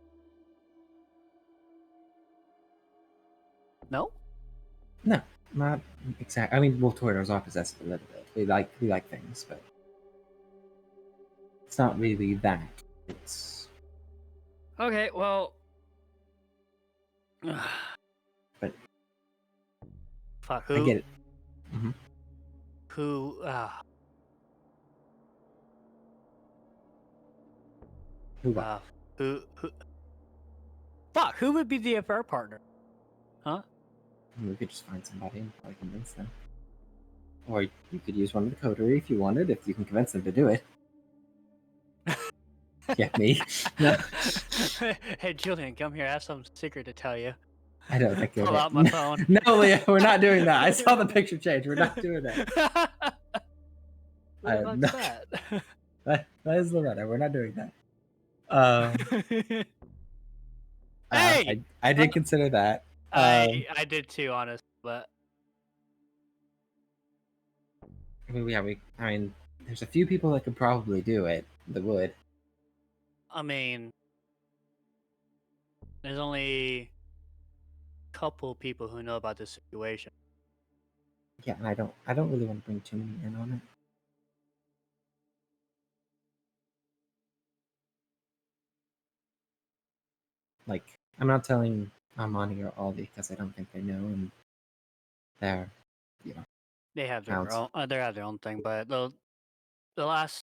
[SPEAKER 8] No?
[SPEAKER 5] No, not exactly. I mean, well, Toreadors are possessive a little bit. We like things, but it's not really that. It's
[SPEAKER 8] Okay, well.
[SPEAKER 5] But
[SPEAKER 8] fuck,
[SPEAKER 5] I get it.
[SPEAKER 8] Who?
[SPEAKER 5] Who? What?
[SPEAKER 8] Who? Fuck, who would be the affair partner? Huh?
[SPEAKER 5] We could just find somebody and probably convince them. Or you could use one of the coterie if you wanted, if you can convince them to do it. Yeah, me. No.
[SPEAKER 8] Hey, Julian, come here. I have some secret to tell you.
[SPEAKER 5] I don't think you're
[SPEAKER 8] Pull out my phone.
[SPEAKER 5] No, Leah, we're not doing that. I saw the picture change. We're not doing that.
[SPEAKER 8] What the fuck's that?
[SPEAKER 5] That is Loretta. We're not doing that.
[SPEAKER 8] Hey!
[SPEAKER 5] I did consider that.
[SPEAKER 8] I did too, honest, but
[SPEAKER 5] I mean, there's a few people that could probably do it. That would.
[SPEAKER 8] I mean, there's only a couple people who know about this situation.
[SPEAKER 5] Yeah, and I don't really want to bring too many in on it. Like, I'm not telling Armani or Aldi because I don't think they know, and they're,
[SPEAKER 8] They have their
[SPEAKER 5] Counts.
[SPEAKER 8] own. They have their own thing, but the last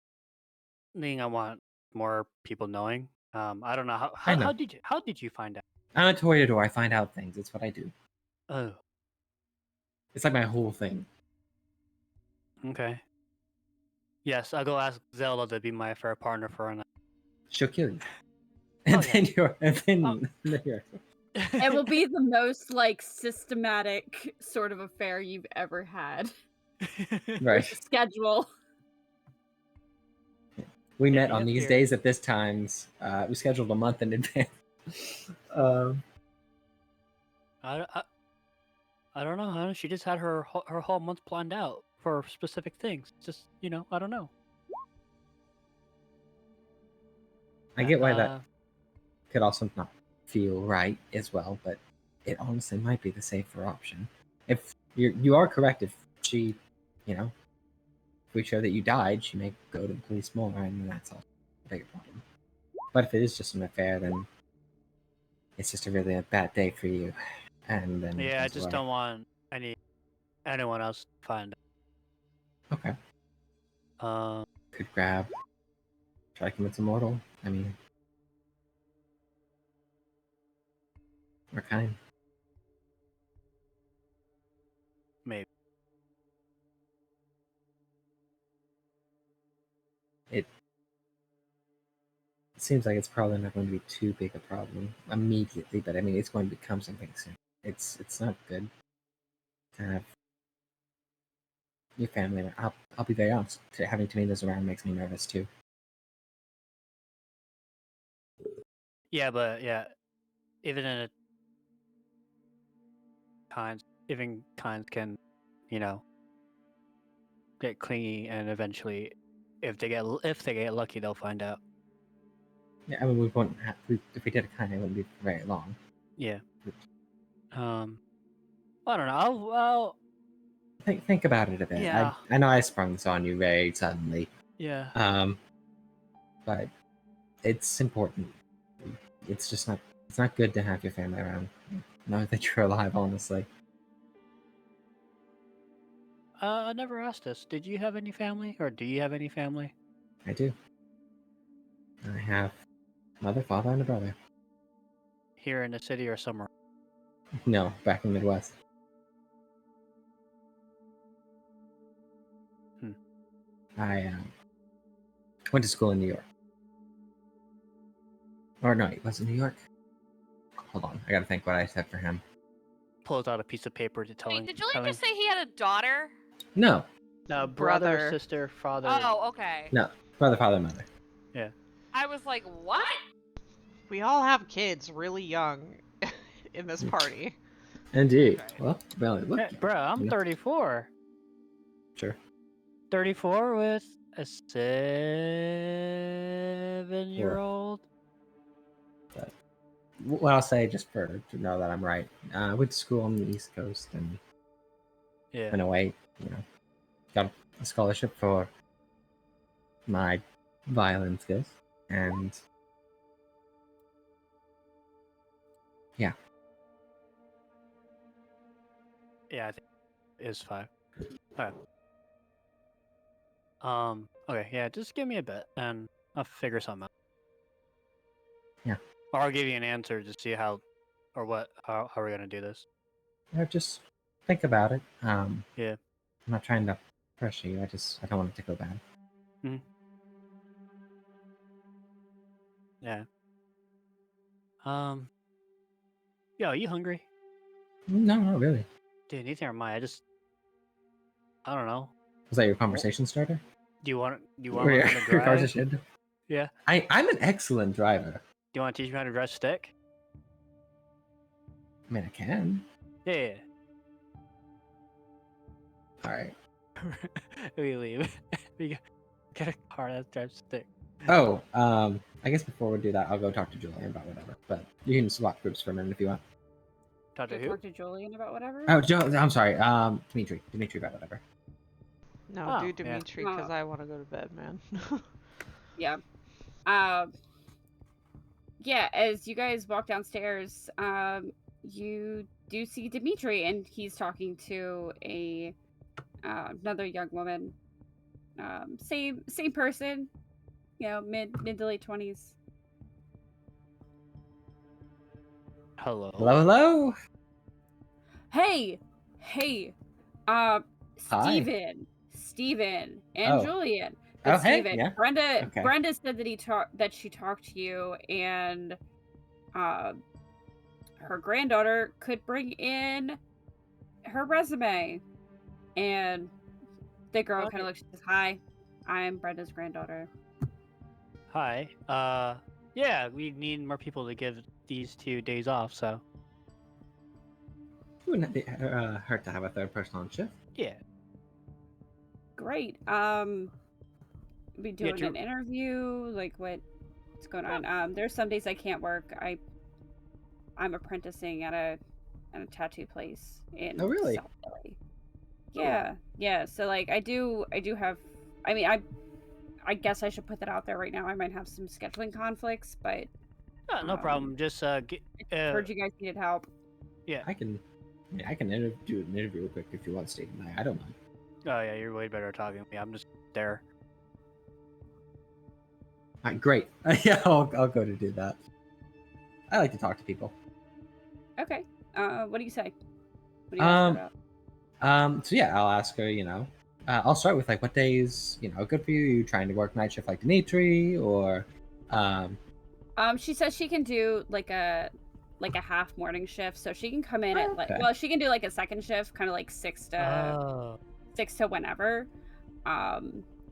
[SPEAKER 8] thing I want more people knowing. I don't know
[SPEAKER 5] I know.
[SPEAKER 8] how did you find out?
[SPEAKER 5] I'm a Toreador. I find out things. It's what I do.
[SPEAKER 8] Oh,
[SPEAKER 5] It's like my whole thing.
[SPEAKER 8] okay. Yes, I'll go ask Zelda to be my affair partner for a night.
[SPEAKER 5] She'll kill you, and
[SPEAKER 8] yeah.
[SPEAKER 5] then you're,
[SPEAKER 3] It will be the most like systematic sort of affair you've ever had.
[SPEAKER 5] right.
[SPEAKER 3] Schedule.
[SPEAKER 5] We
[SPEAKER 8] Yeah,
[SPEAKER 5] met on
[SPEAKER 8] yeah,
[SPEAKER 5] these
[SPEAKER 8] here.
[SPEAKER 5] days at this times. We scheduled a month in advance.
[SPEAKER 8] I don't know, huh? She just had her whole month planned out for specific things. Just I don't know.
[SPEAKER 5] I get why that could also not feel right as well, but it honestly might be the safer option. If you are correct, if she, if we show that you died, she may go to the police more, and that's all a bigger problem. But if it is just an affair, then it's just a really bad day for you. And then
[SPEAKER 8] Yeah, I just don't want anyone else to find out.
[SPEAKER 5] Okay. Could grab. Try to convince Immortal. I mean, or kind.
[SPEAKER 8] Maybe.
[SPEAKER 5] It seems like it's probably not going to be too big a problem immediately, but I mean, it's going to become something soon. It's not good to have your family. I'll be very honest. Having tomatoes around makes me nervous too.
[SPEAKER 8] Yeah, but yeah, even in a even kinds can, you know, get clingy, and eventually, if they get lucky, they'll find out.
[SPEAKER 5] Yeah, I mean, we wouldn't have, if we did a kind, it wouldn't be for very long.
[SPEAKER 8] Yeah. I don't know. I'll
[SPEAKER 5] Think about it a bit.
[SPEAKER 8] Yeah.
[SPEAKER 5] I know I sprung this on you very suddenly.
[SPEAKER 8] yeah.
[SPEAKER 5] But it's important. It's just not. It's not good to have your family around. Know that you're alive, honestly.
[SPEAKER 8] I never asked this. Did you have any family, or do you have any family?
[SPEAKER 5] I do. I have mother, father, and a brother.
[SPEAKER 8] Here in the city or somewhere?
[SPEAKER 5] No, back in the Midwest. I went to school in New York. Or no, it wasn't New York. Hold on, I gotta think what I said for him.
[SPEAKER 8] Pulls out a piece of paper to tell
[SPEAKER 4] Wait,
[SPEAKER 8] him.
[SPEAKER 4] did Julian just say he had a daughter?
[SPEAKER 5] No,
[SPEAKER 8] No, brother,
[SPEAKER 1] Brother.
[SPEAKER 8] sister, father.
[SPEAKER 4] Oh, okay.
[SPEAKER 5] no, brother, father, mother.
[SPEAKER 4] I was like, what?
[SPEAKER 1] We all have kids really young in this party.
[SPEAKER 5] Indeed.
[SPEAKER 8] Okay.
[SPEAKER 5] Well, look.
[SPEAKER 8] Hey, bro, I'm
[SPEAKER 5] you know.
[SPEAKER 8] 34.
[SPEAKER 5] Sure.
[SPEAKER 8] 34 with a 7-year-old.
[SPEAKER 5] What I'll say, just to know that I'm right. I went to school on the East Coast and
[SPEAKER 8] Yeah.
[SPEAKER 5] went away. Got a scholarship for my violin skills, and yeah.
[SPEAKER 8] Yeah, I think it is 5. Alright. Okay, yeah, just give me a bit and I'll figure something out.
[SPEAKER 5] Yeah.
[SPEAKER 8] Or I'll give you an answer to see how we're gonna do this.
[SPEAKER 5] Just think about it.
[SPEAKER 8] Yeah.
[SPEAKER 5] I'm not trying to pressure you. I don't want it to go bad.
[SPEAKER 8] Yeah. Yo, are you hungry?
[SPEAKER 5] No, not really.
[SPEAKER 8] Dude, neither am I. I don't know.
[SPEAKER 5] Was that your conversation starter?
[SPEAKER 8] Do you want
[SPEAKER 5] Or
[SPEAKER 8] to
[SPEAKER 5] your,
[SPEAKER 8] learn how to
[SPEAKER 5] your car's a
[SPEAKER 8] drive?
[SPEAKER 5] shit?
[SPEAKER 8] Yeah.
[SPEAKER 5] I'm an excellent driver.
[SPEAKER 8] Do you want to teach me how to drive stick?
[SPEAKER 5] I mean, I can.
[SPEAKER 8] Yeah.
[SPEAKER 5] All right.
[SPEAKER 8] We leave. We get a car that drives stick.
[SPEAKER 5] Oh, I guess before we do that, I'll go talk to Julian about whatever. But you can swap groups for a minute if you want.
[SPEAKER 8] Talk to
[SPEAKER 3] Go
[SPEAKER 8] who?
[SPEAKER 3] talk to Julian about whatever.
[SPEAKER 5] Oh, I'm sorry. Dimitri about whatever.
[SPEAKER 1] No,
[SPEAKER 8] Oh,
[SPEAKER 1] do
[SPEAKER 8] yeah.
[SPEAKER 1] Dimitri, because I want to go to bed, man.
[SPEAKER 3] Yeah. Yeah, as you guys walk downstairs, you do see Dimitri, and he's talking to another young woman. Same person, mid to late 20s.
[SPEAKER 8] Hello.
[SPEAKER 5] Hello.
[SPEAKER 3] Hey,
[SPEAKER 5] Hi.
[SPEAKER 3] Steven, and
[SPEAKER 5] Oh.
[SPEAKER 3] Julian.
[SPEAKER 5] Oh, hey,
[SPEAKER 3] Steven,
[SPEAKER 5] yeah.
[SPEAKER 3] Brenda
[SPEAKER 5] Okay.
[SPEAKER 3] Brenda said that she talked to you, and her granddaughter could bring in her resume. And the girl kind of looks and says, "Hi, I'm Brenda's granddaughter."
[SPEAKER 8] Hi. Yeah, we need more people to give these 2 days off, so.
[SPEAKER 5] It wouldn't hurt to have a third person on shift.
[SPEAKER 8] Yeah.
[SPEAKER 3] Great. Be doing an interview, like what's going on? There's some days I can't work. I'm apprenticing at a tattoo place in
[SPEAKER 5] Oh, really?
[SPEAKER 3] South Philly. Yeah. So like I do have. I mean, I guess I should put that out there right now. I might have some scheduling conflicts, but
[SPEAKER 8] No problem. Just
[SPEAKER 3] heard you guys needed help.
[SPEAKER 8] Yeah.
[SPEAKER 5] I can do an interview real quick if you want, Steve. I don't mind.
[SPEAKER 8] Oh yeah, you're way better at talking to me. I'm just there.
[SPEAKER 5] Great. Yeah, I'll go to do that. I like to talk to people.
[SPEAKER 3] Okay. What do you say? What do you ask her about?
[SPEAKER 5] So yeah, I'll ask her. I'll start with like, what days good for you? Are you trying to work night shift like Dimitri, or
[SPEAKER 3] She says she can do like a half morning shift, so she can come in at
[SPEAKER 5] okay.
[SPEAKER 3] she can do like a second shift, kind of like 6 to whenever,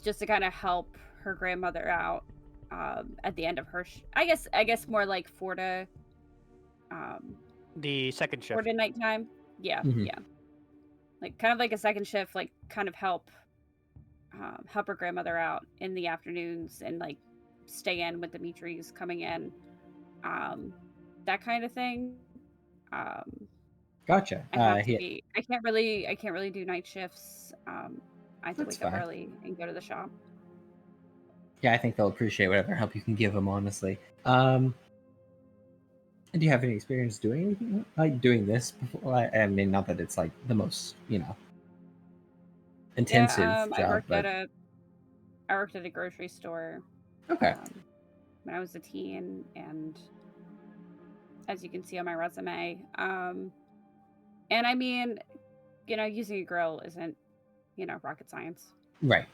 [SPEAKER 3] just to kind of help her grandmother out at the end of her. I guess more like 4 to
[SPEAKER 8] The second
[SPEAKER 3] 4
[SPEAKER 8] shift.
[SPEAKER 3] to nighttime. Yeah,
[SPEAKER 5] Mhm.
[SPEAKER 3] yeah. Like kind of like a second shift, like kind of help her grandmother out in the afternoons and like stay in with Dimitri's coming in, that kind of thing.
[SPEAKER 5] Gotcha.
[SPEAKER 3] I have to be. I can't really do night shifts. I have to
[SPEAKER 5] That's
[SPEAKER 3] wake up
[SPEAKER 5] fine.
[SPEAKER 3] early and go to the shop.
[SPEAKER 5] Yeah, I think they'll appreciate whatever help you can give them, honestly. And do you have any experience doing anything like doing this before? I mean, not that it's like the most, intensive
[SPEAKER 3] I
[SPEAKER 5] job,
[SPEAKER 3] worked
[SPEAKER 5] but
[SPEAKER 3] I worked at a grocery store
[SPEAKER 5] okay.
[SPEAKER 3] when I was a teen, and as you can see on my resume, and I mean, using a grill isn't, rocket science.
[SPEAKER 5] Right.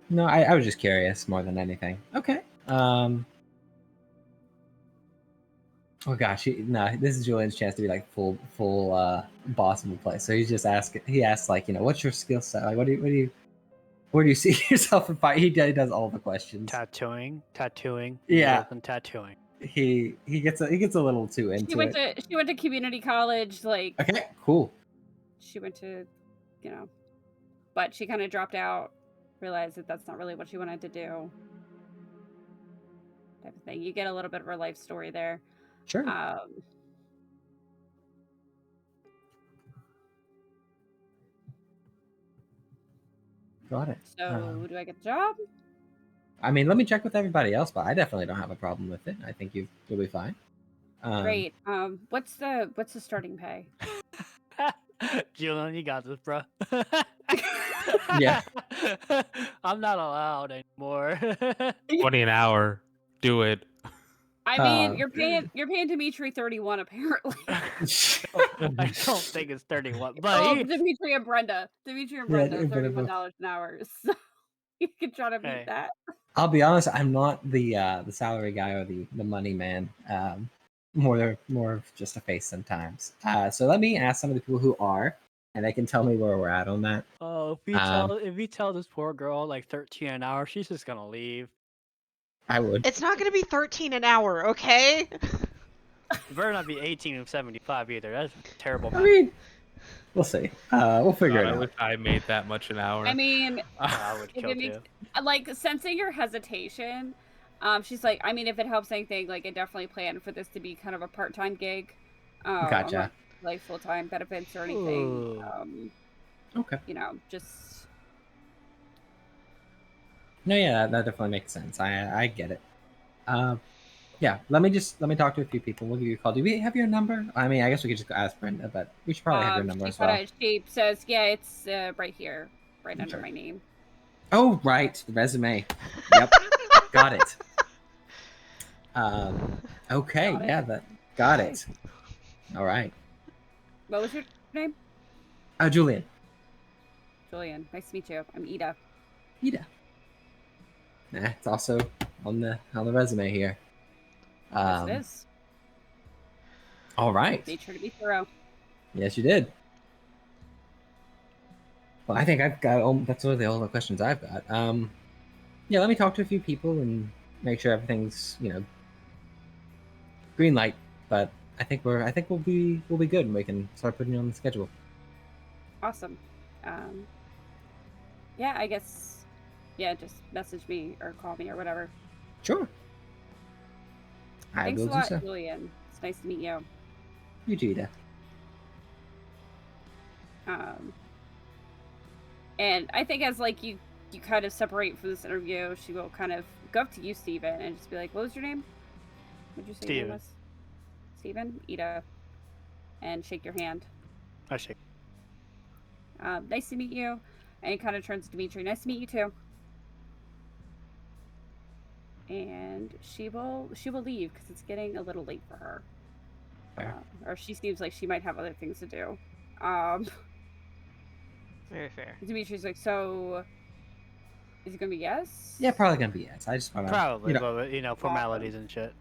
[SPEAKER 5] No, I was just curious more than anything. Okay. Oh gosh, no, this is Julian's chance to be like full boss of the place. So he asks like, what's your skill set? Like, where do you see yourself in fight? He does all the questions.
[SPEAKER 8] Tattooing,
[SPEAKER 5] Yeah.
[SPEAKER 8] needles and tattooing.
[SPEAKER 5] He gets a little too into it.
[SPEAKER 3] She went to community college, like
[SPEAKER 5] Okay, cool.
[SPEAKER 3] she went to, but she kind of dropped out, realized that that's not really what she wanted to do. Type of thing. You get a little bit of her life story there.
[SPEAKER 5] Sure. Got it.
[SPEAKER 3] So do I get the job?
[SPEAKER 5] I mean, let me check with everybody else, but I definitely don't have a problem with it. I think you'll be fine.
[SPEAKER 3] Great. What's the starting pay?
[SPEAKER 8] Julian, you got this, bro.
[SPEAKER 5] Yeah.
[SPEAKER 8] I'm not allowed anymore.
[SPEAKER 6] 20 an hour. Do it.
[SPEAKER 3] I mean, you're paying Dimitri 31 apparently.
[SPEAKER 8] I don't think it's 31, but
[SPEAKER 3] Dimitri and Brenda, $31 an hour. So you can try to beat that.
[SPEAKER 5] I'll be honest, I'm not the salary guy or the money man. More of just a face sometimes. So let me ask some of the people who are, and they can tell me where we're at on that.
[SPEAKER 8] Oh, if we tell this poor girl like 13 an hour, she's just gonna leave.
[SPEAKER 5] I would.
[SPEAKER 1] It's not gonna be 13 an hour, okay?
[SPEAKER 8] It better not be 18.75 either. That's terrible.
[SPEAKER 5] I mean, we'll see. We'll figure it
[SPEAKER 6] I
[SPEAKER 5] out.
[SPEAKER 6] wish I made that much an hour.
[SPEAKER 3] I mean,
[SPEAKER 8] I would kill too.
[SPEAKER 3] Like sensing your hesitation, she's like, I mean, if it helps anything, like I definitely plan for this to be kind of a part-time gig.
[SPEAKER 5] Gotcha.
[SPEAKER 3] Not, like full-time benefits or anything.
[SPEAKER 5] Okay.
[SPEAKER 3] Just.
[SPEAKER 5] No, yeah, that definitely makes sense. I get it. Yeah, let me talk to a few people. We'll give you a call. Do we have your number? I mean, I guess we could just go ask Brenda, but we should probably have your number as well.
[SPEAKER 3] She says, yeah, it's right here, right under my name.
[SPEAKER 5] Oh, right, the resume. Yep, got it. Okay, got it. All right.
[SPEAKER 3] What was your name?
[SPEAKER 5] Julian.
[SPEAKER 3] Julian, nice to meet you. I'm Ida.
[SPEAKER 5] Ida. Nah, it's also on the resume here.
[SPEAKER 3] Yes, it is.
[SPEAKER 5] All right.
[SPEAKER 3] Made sure to be thorough.
[SPEAKER 5] Yes, you did. Well, I think I've got that's really all the questions I've got. Yeah, let me talk to a few people and make sure everything's green light. But I think we'll be good and we can start putting you on the schedule.
[SPEAKER 3] Awesome. Yeah, I guess. Yeah, just message me or call me or whatever.
[SPEAKER 5] Sure.
[SPEAKER 3] Thanks a lot, Julian. It's nice to meet you.
[SPEAKER 5] You too, Ida.
[SPEAKER 3] And I think as like you kind of separate from this interview, she will kind of go up to you, Steven, and just be like, what was your name? What did you say your name was? Steven? Ida. And shake your hand.
[SPEAKER 8] I shake.
[SPEAKER 3] Nice to meet you. And he kind of turns to Dimitri. Nice to meet you too. and she will leave because it's getting a little late for her.
[SPEAKER 5] Fair.
[SPEAKER 3] Or she seems like she might have other things to do. Um,
[SPEAKER 1] Very fair.
[SPEAKER 3] Dimitri's like, so is it gonna be yes?
[SPEAKER 5] Yeah, probably gonna be yes. I just want to
[SPEAKER 8] Probably,
[SPEAKER 5] You know,
[SPEAKER 8] but formalities and shit.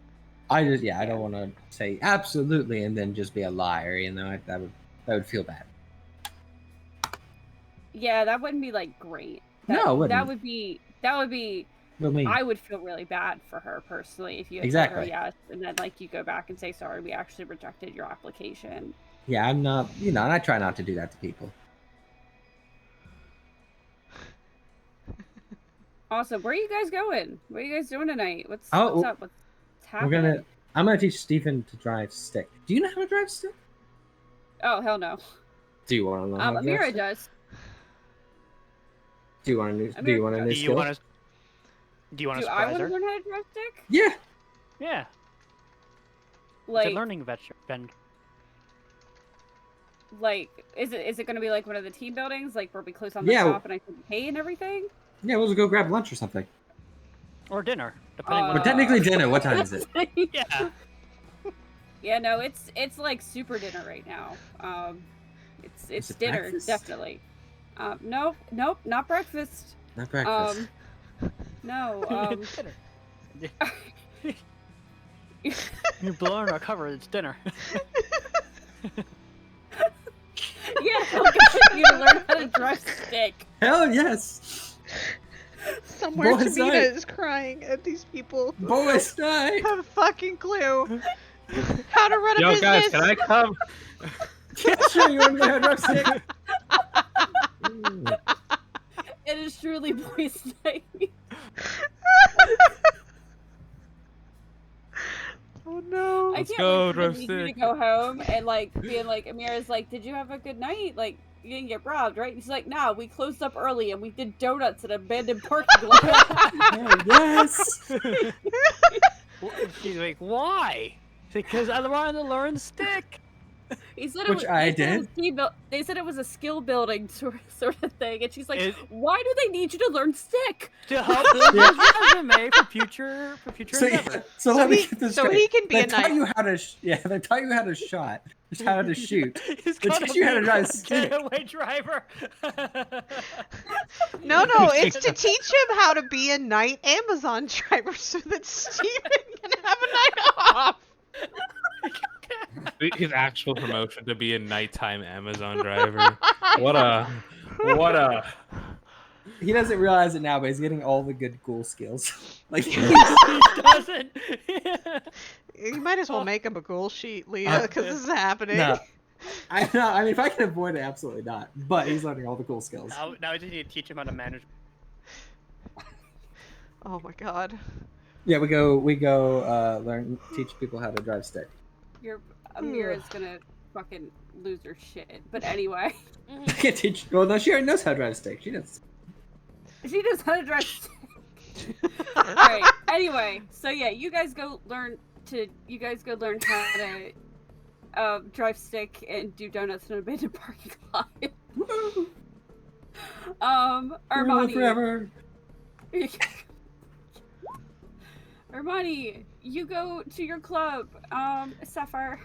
[SPEAKER 5] I just I
[SPEAKER 3] Yeah.
[SPEAKER 5] don't want to say absolutely and then just be a liar. You know, that would feel bad.
[SPEAKER 3] Yeah, that wouldn't be like great.
[SPEAKER 5] No, it wouldn't.
[SPEAKER 3] That would be.
[SPEAKER 5] Well, me.
[SPEAKER 3] I would feel really bad for her personally if you had told
[SPEAKER 5] Exactly.
[SPEAKER 3] her yes, and then like you go back and say sorry, we actually rejected your application.
[SPEAKER 5] Yeah, I'm not. You know, and I try not to do that to people.
[SPEAKER 3] Awesome. Where are you guys going? What are you guys doing tonight? What's
[SPEAKER 5] Oh,
[SPEAKER 3] up? What's happening?
[SPEAKER 5] I'm gonna teach Stephen to drive stick. Do you know how to drive stick?
[SPEAKER 3] Oh hell no.
[SPEAKER 5] Do you want to know how to drive
[SPEAKER 3] Amira
[SPEAKER 5] stick?
[SPEAKER 3] does.
[SPEAKER 5] Do you want to? Do
[SPEAKER 3] Amira
[SPEAKER 5] you want to
[SPEAKER 3] does.
[SPEAKER 5] new
[SPEAKER 8] Do you
[SPEAKER 5] skills?
[SPEAKER 8] want to? Do you want to
[SPEAKER 3] Do I
[SPEAKER 8] surprise
[SPEAKER 3] want to
[SPEAKER 8] her?
[SPEAKER 3] learn how to drive stick?
[SPEAKER 5] Yeah.
[SPEAKER 8] Yeah,
[SPEAKER 3] Like,
[SPEAKER 8] it's a learning venture.
[SPEAKER 3] is it going to be like one of the team buildings, like where we close on the
[SPEAKER 5] Yeah.
[SPEAKER 3] top and I can pay and everything?
[SPEAKER 5] Yeah, we'll just go grab lunch or something.
[SPEAKER 8] Or dinner, depending
[SPEAKER 5] But
[SPEAKER 8] on.
[SPEAKER 5] technically dinner. What time is it?
[SPEAKER 8] Yeah.
[SPEAKER 3] Yeah, no, it's like super dinner right now. It's
[SPEAKER 5] it
[SPEAKER 3] dinner
[SPEAKER 5] breakfast?
[SPEAKER 3] definitely. Nope, not breakfast.
[SPEAKER 5] Not breakfast.
[SPEAKER 3] No,
[SPEAKER 8] Dinner. You're blowing our cover. It's dinner.
[SPEAKER 3] yeah, I'll get you to learn how to drive stick.
[SPEAKER 5] Hell yes.
[SPEAKER 1] Somewhere
[SPEAKER 5] Boys'
[SPEAKER 1] Tamina
[SPEAKER 5] night.
[SPEAKER 1] is crying at these people who
[SPEAKER 5] Boys'
[SPEAKER 1] don't
[SPEAKER 5] night.
[SPEAKER 1] have a fucking clue how to run a
[SPEAKER 6] Yo,
[SPEAKER 1] business.
[SPEAKER 6] guys, can I come?
[SPEAKER 5] Yeah, sure. You want to know how to drive stick?
[SPEAKER 3] It is truly boys' night.
[SPEAKER 1] Oh no.
[SPEAKER 3] I
[SPEAKER 6] Let's
[SPEAKER 3] can't
[SPEAKER 6] go,
[SPEAKER 3] wait for
[SPEAKER 6] drive
[SPEAKER 3] the meeting to
[SPEAKER 6] stick.
[SPEAKER 3] go home and like being like, Amira's like, did you have a good night? Like, you didn't get robbed, right? And she's like, nah, we closed up early and we did donuts in an abandoned parking lot.
[SPEAKER 5] Hell yes.
[SPEAKER 8] She's like, why? Because I wanted to learn stick.
[SPEAKER 3] He said
[SPEAKER 5] Which I
[SPEAKER 3] they said it was
[SPEAKER 5] did.
[SPEAKER 3] team they said it was a skill building sort of thing, and she's like,
[SPEAKER 8] It-
[SPEAKER 3] why do they need you to learn stick?
[SPEAKER 8] To help build his resume for future
[SPEAKER 5] So,
[SPEAKER 8] endeavor.
[SPEAKER 5] so let me get this
[SPEAKER 1] so
[SPEAKER 5] straight.
[SPEAKER 1] he can be
[SPEAKER 5] they
[SPEAKER 1] a
[SPEAKER 5] taught
[SPEAKER 1] knight.
[SPEAKER 5] you how to they taught you how to shot, how to shoot.
[SPEAKER 8] He's
[SPEAKER 5] They
[SPEAKER 8] gonna
[SPEAKER 5] teach you how to
[SPEAKER 8] be
[SPEAKER 5] drive
[SPEAKER 8] a
[SPEAKER 5] stick.
[SPEAKER 8] getaway driver.
[SPEAKER 1] No, it's to teach him how to be a night Amazon driver so that Steven can have a night off.
[SPEAKER 6] His actual promotion to be a nighttime Amazon driver. What a.
[SPEAKER 5] He doesn't realize it now, but he's getting all the good cool skills. Like
[SPEAKER 8] he doesn't.
[SPEAKER 1] You might as well make him a goal sheet, Leah, because this is happening.
[SPEAKER 5] no, I mean, if I can avoid it, absolutely not. But he's learning all the cool skills.
[SPEAKER 8] Now I just need to teach him how to manage.
[SPEAKER 1] Oh my god.
[SPEAKER 5] Yeah, we go teach people how to drive stick.
[SPEAKER 3] Your Amira's gonna fucking lose her shit. But anyway,
[SPEAKER 5] I can't teach. Well, no, she already knows how to drive stick. She does.
[SPEAKER 3] she knows how to drive stick. Alright, anyway, so yeah, you guys go learn how to drive stick and do donuts in an abandoned parking lot. Armani.
[SPEAKER 5] Forever.
[SPEAKER 3] Armani, you go to your club. Sapphire.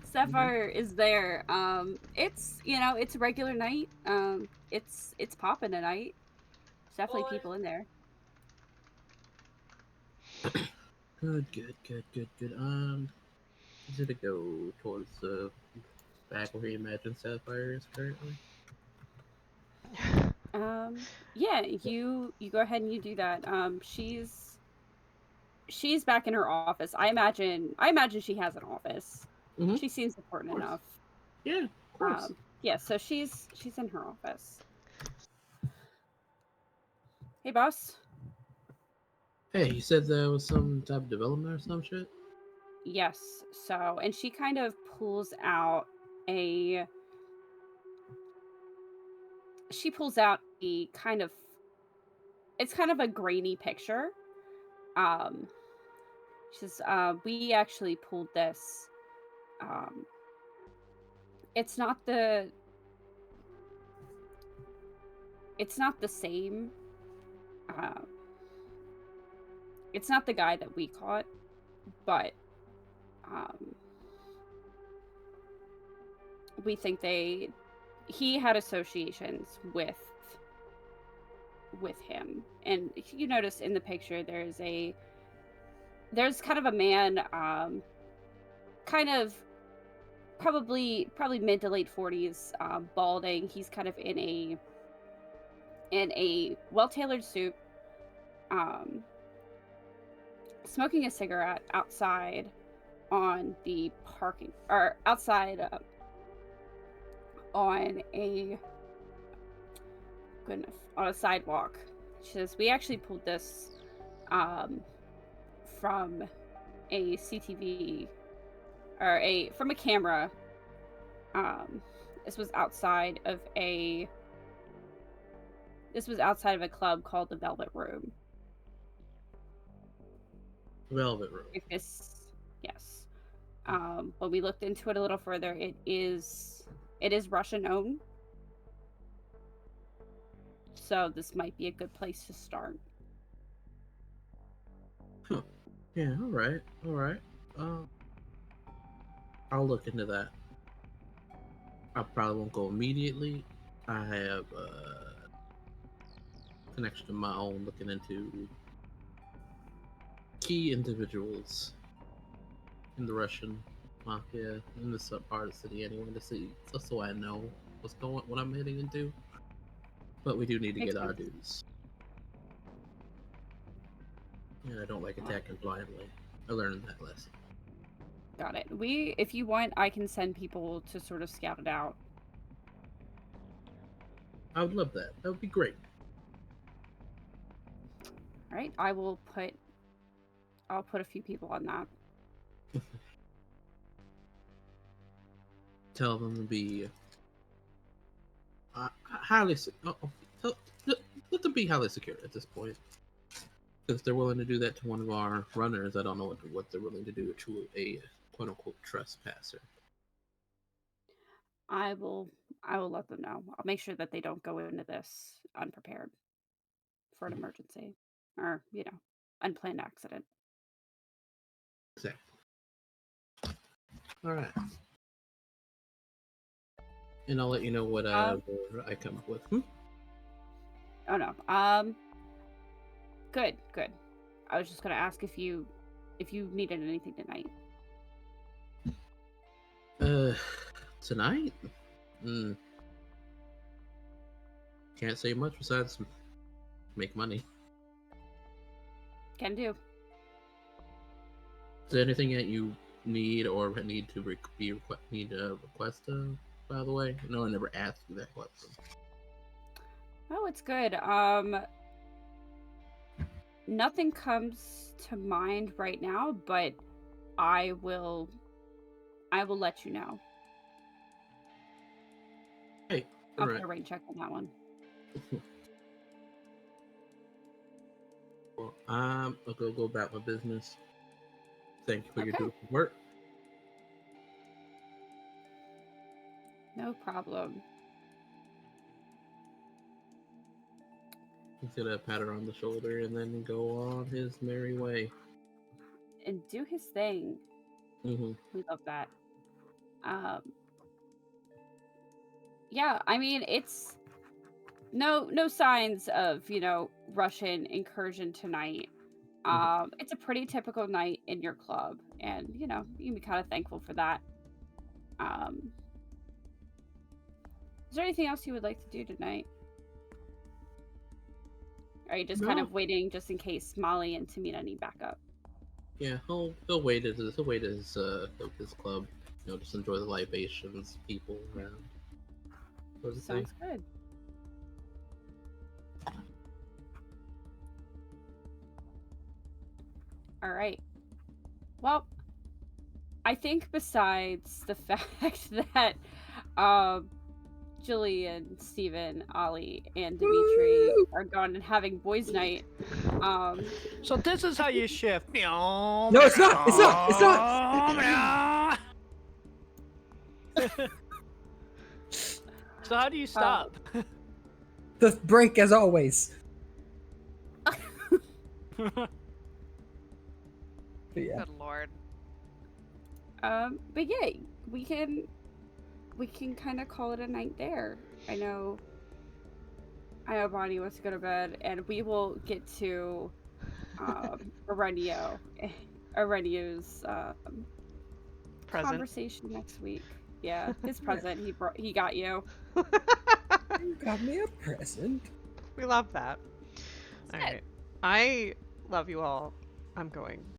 [SPEAKER 3] Sapphire is there. It's it's a regular night. It's popping tonight. There's definitely people in there.
[SPEAKER 7] Good. Is it to go towards the back where he imagines Sapphire is currently?
[SPEAKER 3] Yeah, you go ahead and you do that. She's back in her office. I imagine she has an office.
[SPEAKER 7] Mhm.
[SPEAKER 3] She seems important
[SPEAKER 7] course.
[SPEAKER 3] enough.
[SPEAKER 7] Yeah, of course.
[SPEAKER 3] Yeah, so she's in her office. Hey, boss.
[SPEAKER 7] Hey, you said there was some type of development or some shit?
[SPEAKER 3] Yes. So, and she kind of pulls out a kind of, it's kind of a grainy picture. She says, we actually pulled this. It's not the same It's not the guy that we caught, but we think he had associations with him. And you notice in the picture there's kind of a man, kind of probably mid to late 40s, balding. He's kind of in a well-tailored suit, smoking a cigarette outside on the parking, or outside on a sidewalk. She says, we actually pulled this from a CTV, or from a camera. This was outside of a club called the Velvet Room.
[SPEAKER 7] Velvet Room.
[SPEAKER 3] Yes. When we looked into it a little further, it is Russian owned. So this might be a good place to start.
[SPEAKER 7] Huh. Yeah, all right. I'll look into that. I probably won't go immediately. I have a connection of my own looking into key individuals in the Russian mafia in this part of the city anyway, to see, just so I know what I'm heading into. But we do need to get our dues. And I don't like attacking blindly. I learned that lesson.
[SPEAKER 3] Got it. If you want, I can send people to sort of scout it out.
[SPEAKER 7] I would love that. That would be great.
[SPEAKER 3] All right, I'll put a few people on that.
[SPEAKER 7] Tell them to be highly. Let them be highly secure at this point. If they're willing to do that to one of our runners, I don't know what they're willing to do to a quote unquote trespasser.
[SPEAKER 3] I will let them know. I'll make sure that they don't go into this unprepared for an emergency or, unplanned accident.
[SPEAKER 7] Exactly. All right. And I'll let you know what I come up with.
[SPEAKER 3] Oh no. Good. I was just gonna ask if you needed anything tonight.
[SPEAKER 7] Tonight? Can't say much besides make money.
[SPEAKER 3] Can do.
[SPEAKER 7] Is there anything that you need or need to request? By the way, no, I never asked you that question.
[SPEAKER 3] Oh, it's good. Nothing comes to mind right now, but I will let you know.
[SPEAKER 7] Hey,
[SPEAKER 3] I'll put a rain check on that one.
[SPEAKER 7] Well, I'll go about my business. Thank you for your beautiful work.
[SPEAKER 3] No problem.
[SPEAKER 7] He's gonna pat her on the shoulder and then go on his merry way.
[SPEAKER 3] And do his thing.
[SPEAKER 7] Mm-hmm.
[SPEAKER 3] We love that. Yeah, I mean, it's no signs of, Russian incursion tonight. It's a pretty typical night in your club, and, you can be kind of thankful for that. Is there anything else you would like to do tonight? Are you just kind of waiting just in case Molly and Tamina need backup?
[SPEAKER 7] Yeah, he'll wait at his club. Just enjoy the libations, people around.
[SPEAKER 3] Sounds good. All right. Well, I think besides the fact that Julian, Steven, Ollie, and Dimitri are gone and having boys' night.
[SPEAKER 8] So this is how you shift.
[SPEAKER 2] No, it's not. It's not. It's not.
[SPEAKER 8] So how do you stop?
[SPEAKER 2] The break, as always. But yeah.
[SPEAKER 4] Good lord.
[SPEAKER 3] But yeah, we can kind of call it a night there. I know Bonnie wants to go to bed, and we will get to Aurelio's
[SPEAKER 1] Present.
[SPEAKER 3] conversation next week. Yeah, his present. He got you.
[SPEAKER 2] You got me a present.
[SPEAKER 1] We love that.
[SPEAKER 4] It's
[SPEAKER 1] All
[SPEAKER 4] good.
[SPEAKER 1] right. I love you all. I'm going